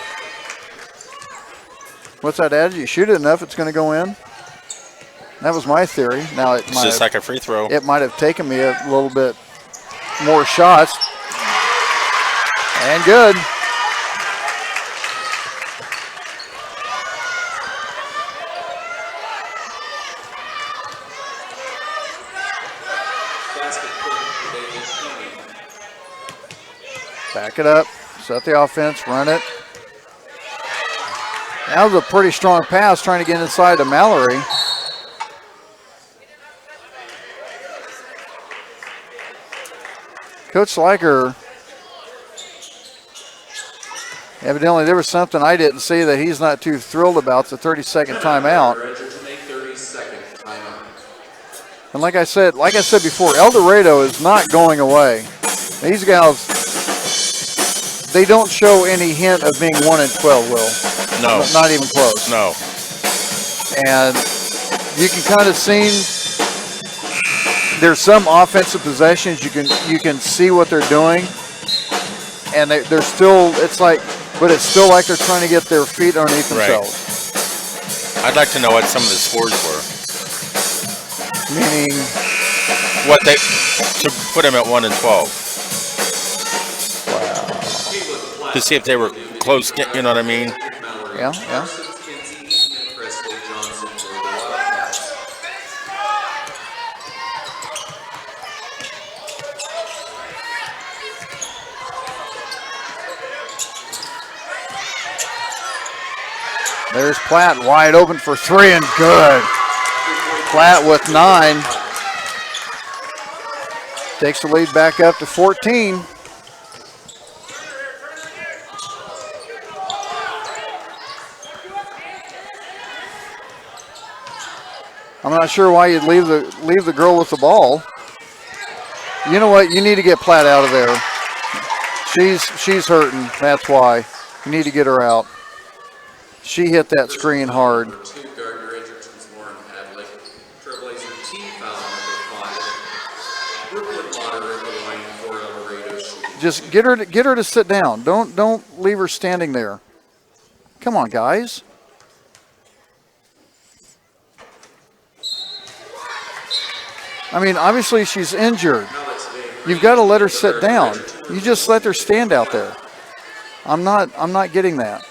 What's that adage? You shoot it enough, it's going to go in. That was my theory. Now it's just like a free throw. It might have taken me a little bit more shots. And good. Back it up, set the offense, run it. That was a pretty strong pass trying to get inside to Mallory. Coach Liker, evidently there was something I didn't see that he's not too thrilled about. It's a 30-second timeout. And like I said before, El Dorado is not going away. These gals, they don't show any hint of being 1-12, Will. No. Not even close. No. And you can kind of see there's some offensive possessions you can see what they're doing, and they're still it's still like they're trying to get their feet underneath themselves. I'd like to know what some of the scores were. Meaning what they to put them at 1-12. Wow. To see if they were close. You know what I mean? Yeah. There's Platt wide open for 3 and good. Platt with 9. Takes the lead back up to 14. I'm not sure why you'd leave the girl with the ball. You know what? You need to get Platt out of there. She's hurting. That's why. You need to get her out. She hit that screen hard. Just get her to sit down. Don't leave her standing there. Come on, guys. I mean, obviously she's injured. You've got to let her sit down. You just let her stand out there. I'm not getting that.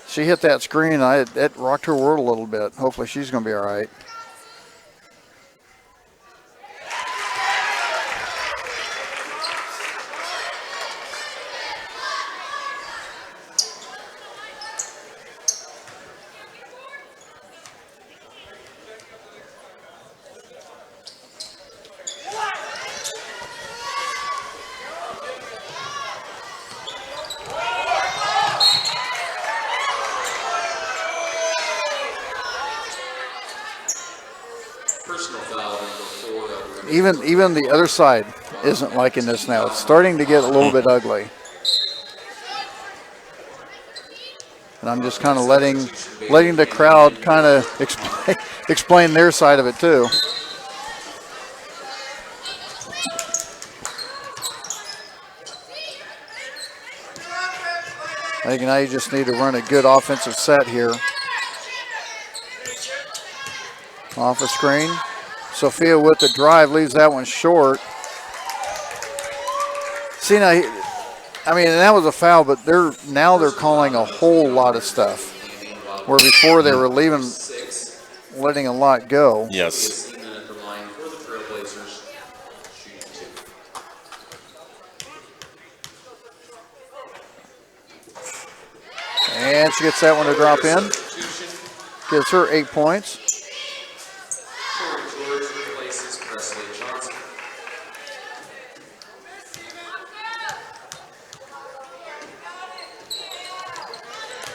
She hit that screen. It rocked her world a little bit. Hopefully she's going to be all right. Even the other side isn't liking this now. It's starting to get a little bit ugly. And I'm just kind of letting the crowd kind of explain their side of it too. I think now you just need to run a good offensive set here. Off a screen. Sophia with the drive leaves that one short. See now, I mean, and that was a foul, but they're calling a whole lot of stuff. Where before they were letting a lot go. Yes. And she gets that one to drop in. Gives her 8 points.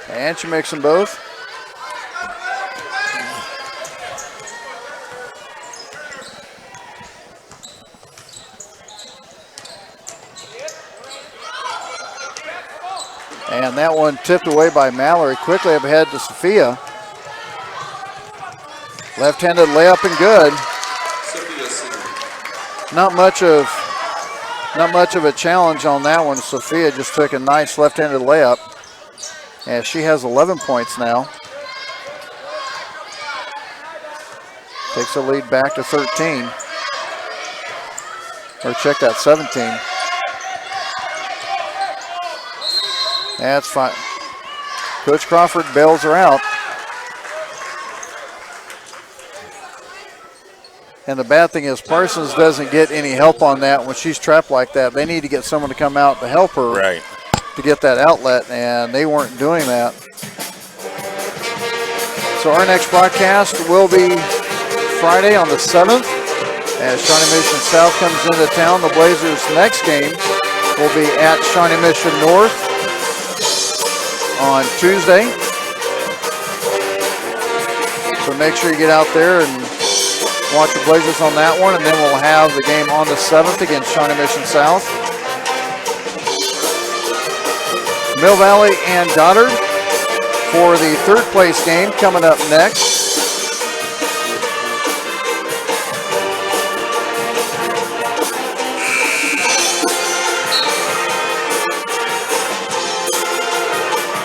And she makes them both. And that one tipped away by Mallory. Quickly up ahead to Sophia. Left-handed layup and good. Not much of a challenge on that one. Sophia just took a nice left-handed layup. And she has 11 points now. Takes the lead back to 13. Or check that, 17. That's fine. Coach Crawford bails her out. And the bad thing is Parsons doesn't get any help on that when she's trapped like that. They need to get someone to come out to help her. Right. To get that outlet, and they weren't doing that. So our next broadcast will be Friday on the 7th as Shawnee Mission South comes into town. The Blazers' next game will be at Shawnee Mission North on Tuesday. So make sure you get out there and watch the Blazers on that one, and then we'll have the game on the 7th against Shawnee Mission South. Mill Valley and Goddard for the third place game coming up next.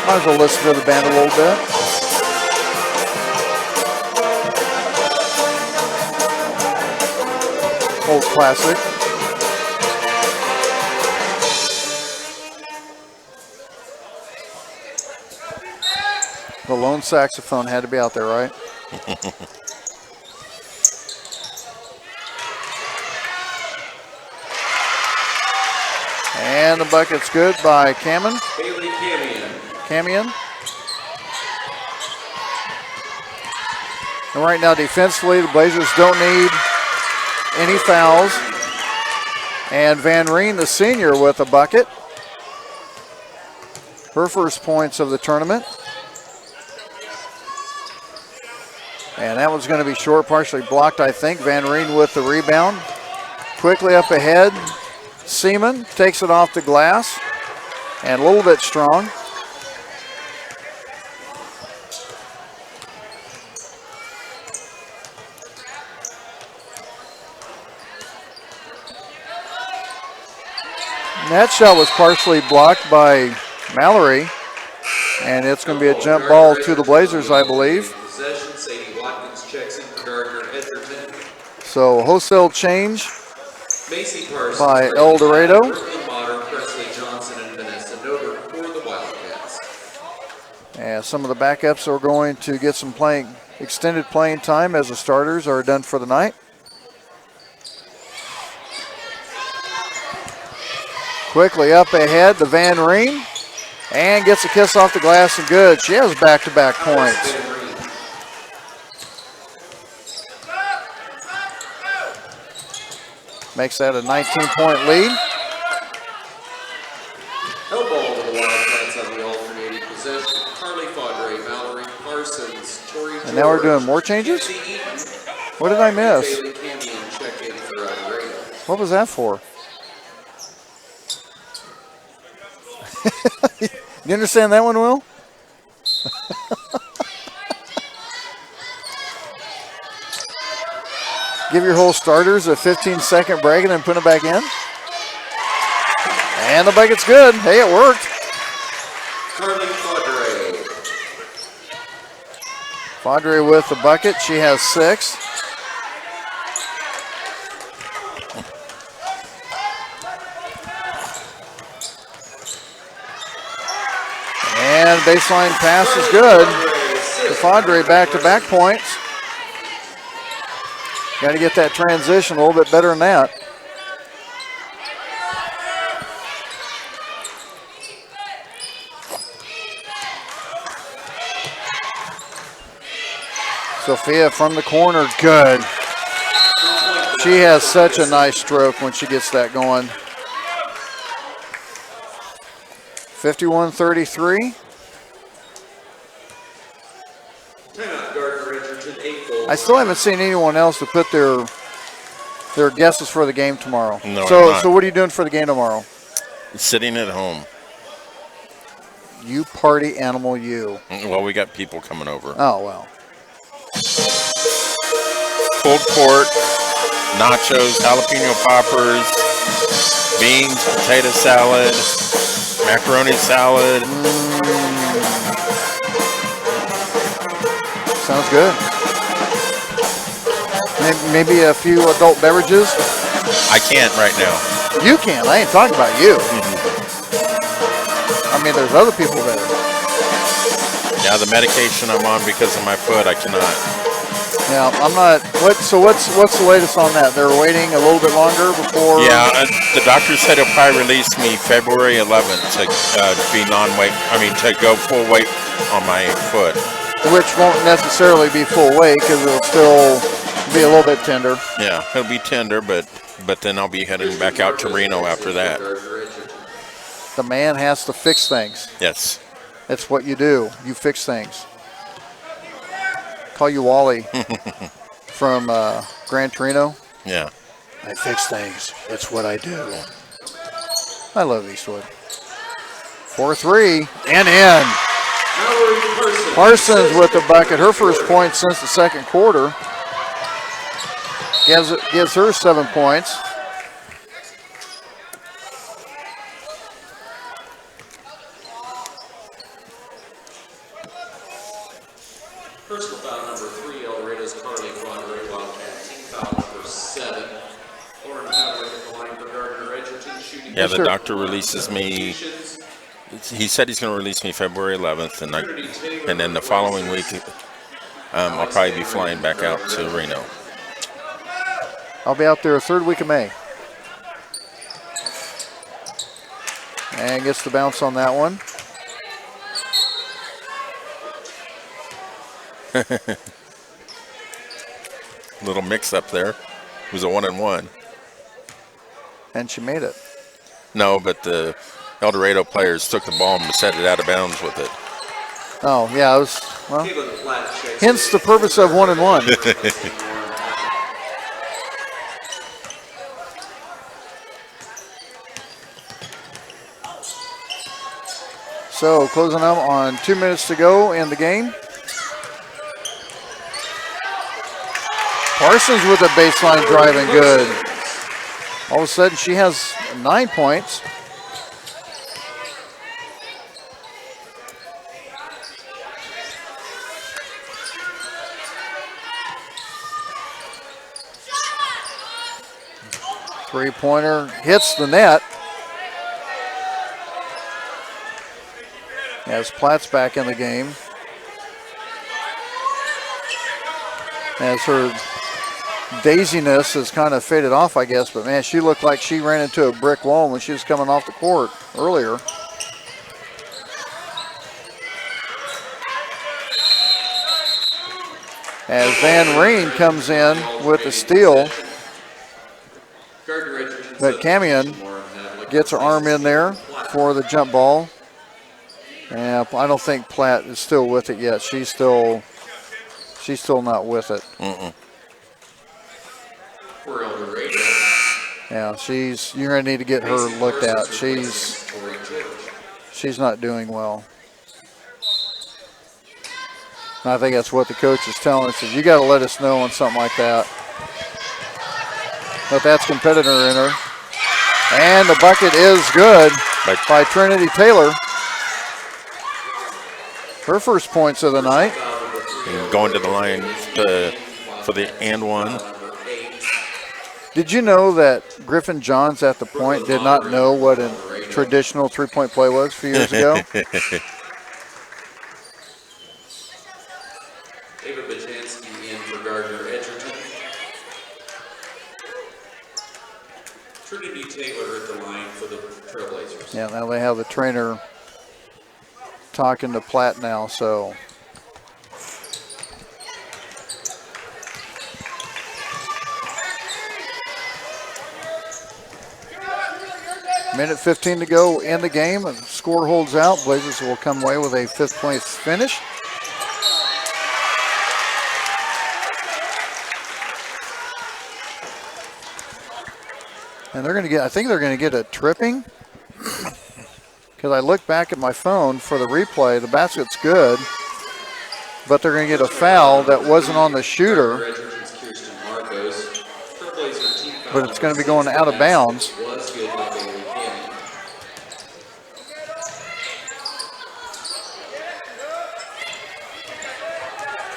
Might as well listen to the band a little bit. Old classic. The lone saxophone had to be out there, right? And the bucket's good by Camion. Bailey Camion. And right now, defensively, the Blazers don't need any fouls. And Van Reen, the senior, with a bucket. Her first points of the tournament. And that one's going to be short, partially blocked, I think. Van Reen with the rebound. Quickly up ahead. Seaman takes it off the glass. And a little bit strong. That shot was partially blocked by Mallory, and it's going to be a jump ball to the Blazers, I believe. Possession, Sadie Watkins checks in for Gardner Edgerton. So wholesale change Macy Parsons, by El Dorado. Brooklyn Modern, Presley Johnson, and Vanessa Nober for the Wildcats. And some of the backups are going to get some extended playing time as the starters are done for the night. Quickly up ahead, the Van Reen, and gets a kiss off the glass and good. She has back-to-back points. Makes that a 19-point lead. No ball to the Wildcats on the alternating possession. Carly Fadre, Mallory Parsons, Tori George. And now we're doing more changes? What did I miss? Bailey Camion check in for El Dorado. What was that for? You understand that one, Will? Give your whole starters a 15-second break and then put them back in. And the bucket's good. Hey, it worked. Carly Fadre. Fadre with the bucket. She has 6. And baseline pass is good. The Fadre back-to-back points. Got to get that transition a little bit better than that. Sophia from the corner, good. She has such a nice stroke when she gets that going. 51-33. Timeout, Gardner Edgerton, 8 goals. I still haven't seen anyone else to put their guesses for the game tomorrow. No, I'm so not. what are you doing for the game tomorrow? Sitting at home. You party animal, you. Well, we got people coming over. Oh, well. Pulled pork, nachos, jalapeno poppers, beans, potato salad, macaroni salad. Sounds good. Maybe a few adult beverages? I can't right now. You can. I ain't talking about you. I mean, there's other people there. Yeah, the medication I'm on because of my foot, I cannot. Yeah, I'm not. What's the latest on that? They're waiting a little bit longer before. Yeah, the doctor said he'll probably release me February 11th to be non-weight. I mean, to go full weight on my foot. Which won't necessarily be full weight because it'll still be a little bit tender. Yeah, it'll be tender, but then I'll be heading back out to Reno after that. The man has to fix things. Yes. That's what you do. You fix things. Call you Wally from Gran Torino. Yeah. I fix things. It's what I do. I love Eastwood. 4-3 and in. Parsons with the bucket, her first point since the second quarter. Gives her 7 points. Personal foul number 3, El Dorado's Carly Quadre Wildcat. Team foul number 7. Lauren Havlick at the line for Gardner Edgerton shooting. Yeah, the doctor releases me. He said he's going to release me February 11th, and then the following week, I'll probably be flying back out to Reno. I'll be out there third week of May. And gets the bounce on that one. Little mix up there. It was a 1-and-1. And she made it. No, but the El Dorado players took the ball and set it out of bounds with it. Oh, yeah, it was, well, hence the purpose of 1-and-1. So closing up on 2 minutes to go in the game. Parsons with a baseline drive and good. All of a sudden she has 9 points. Three-pointer hits the net. As Platt's back in the game. As her daisiness has kind of faded off, I guess, but man, she looked like she ran into a brick wall when she was coming off the court earlier. As Van Reen comes in with the steal, but Camion gets her arm in there for the jump ball. Yeah, I don't think Platt is still with it yet. She's still not with it. Yeah, you're gonna need to get her looked at. She's not doing well. And I think that's what the coach is telling us. You got to let us know on something like that. But that's competitor in her. And the bucket is good by Trinity Taylor. Her first points of the night. And going to the line for the and one. Did you know that Griffin Johns at the point did not know what a traditional three-point play was a few years ago? David Bajanski in for Gardner Edgerton. Trinity Taylor at the line for the Trailblazers. Yeah, now they have the trainer talking to Platt now, so. Minute 15 to go in the game. The score holds out. Blazers will come away with a fifth-place finish. And they're going to get, I think they're going to get a tripping. Because I looked back at my phone for the replay. The basket's good. But they're going to get a foul that wasn't on the shooter. But it's going to be going out of bounds.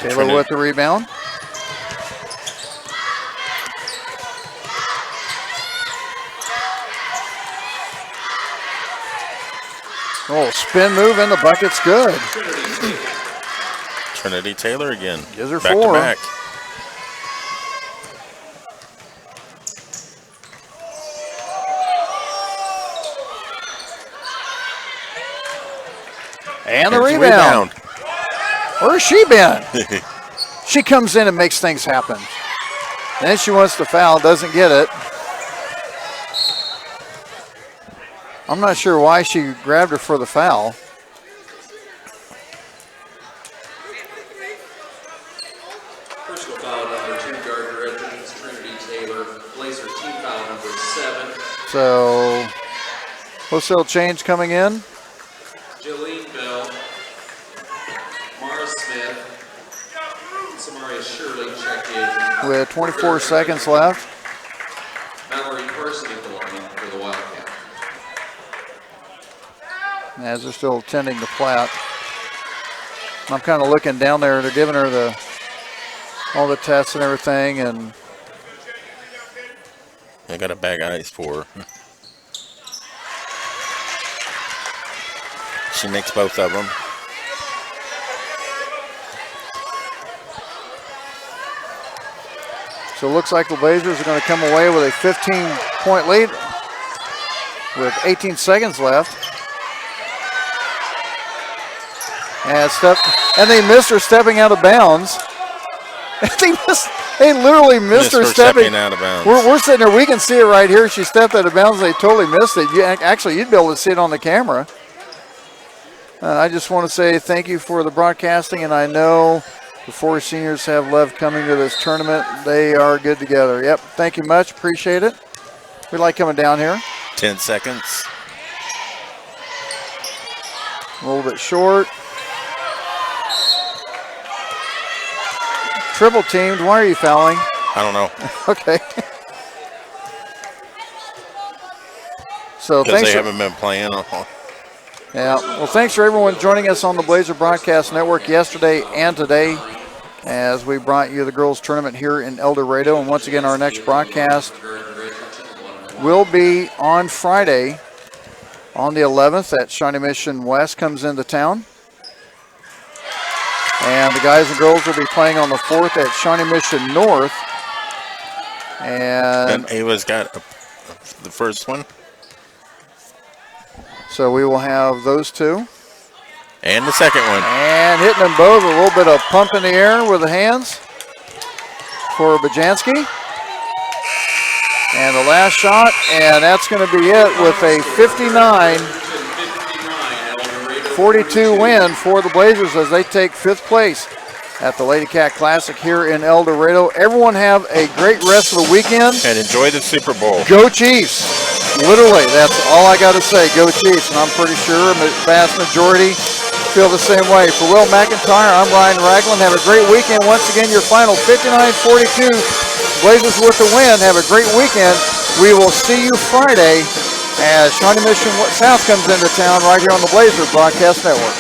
Taylor with the rebound. Oh, spin move and the bucket's good. Trinity Taylor again. Gives her back 4. to back. And the rebound. Where's she been? She comes in and makes things happen. Then she wants to foul, doesn't get it. I'm not sure why she grabbed her for the foul. Personal foul number 2, Gardner Edgerton's Trinity Taylor. Blazer team foul number 7. So, wholesale change coming in. with 24 seconds left. Mallory Carson at the line for the Wildcat. As they're still tending the Platte. I'm kind of looking down there. They're giving her all the tests and everything, and I got a bag of ice for her. She makes both of them. so it looks like the Blazers are going to come away with a 15-point lead with 18 seconds left. And they missed her stepping out of bounds. They literally missed her stepping out of bounds. We're sitting there. We can see it right here. She stepped out of bounds. They totally missed it. Actually, you'd be able to see it on the camera. I just want to say thank you for the broadcasting, and I know the 4 seniors have loved coming to this tournament. They are good together. Yep, thank you much. Appreciate it. We like coming down here. 10 seconds. A little bit short. Triple teamed. Why are you fouling? I don't know. Okay. So because thanks. they haven't been playing. Yeah. Well, thanks for everyone joining us on the Blazer Broadcast Network yesterday and today as we brought you the girls tournament here in El Dorado. And once again, our next broadcast will be on Friday on the 11th at Shawnee Mission West comes into town. And the guys and girls will be playing on the 4th at Shawnee Mission North. And Ava's got the first one. So we will have those two. And the second one. And hitting them both, a little bit of pump in the air with the hands for Bajanski. And the last shot, and that's going to be it with a 59-42 win for the Blazers as they take 5th place at the Lady Cat Classic here in El Dorado. Everyone have a great rest of the weekend. And enjoy the Super Bowl. Go Chiefs. Literally, that's all I got to say. Go Chiefs. And I'm pretty sure the vast majority feel the same way. For Will McIntyre, I'm Ryan Ragland. Have a great weekend. Once again, your final 59-42. Blazers with the win. Have a great weekend. We will see you Friday as Shawnee Mission South comes into town right here on the Blazer Broadcast Network.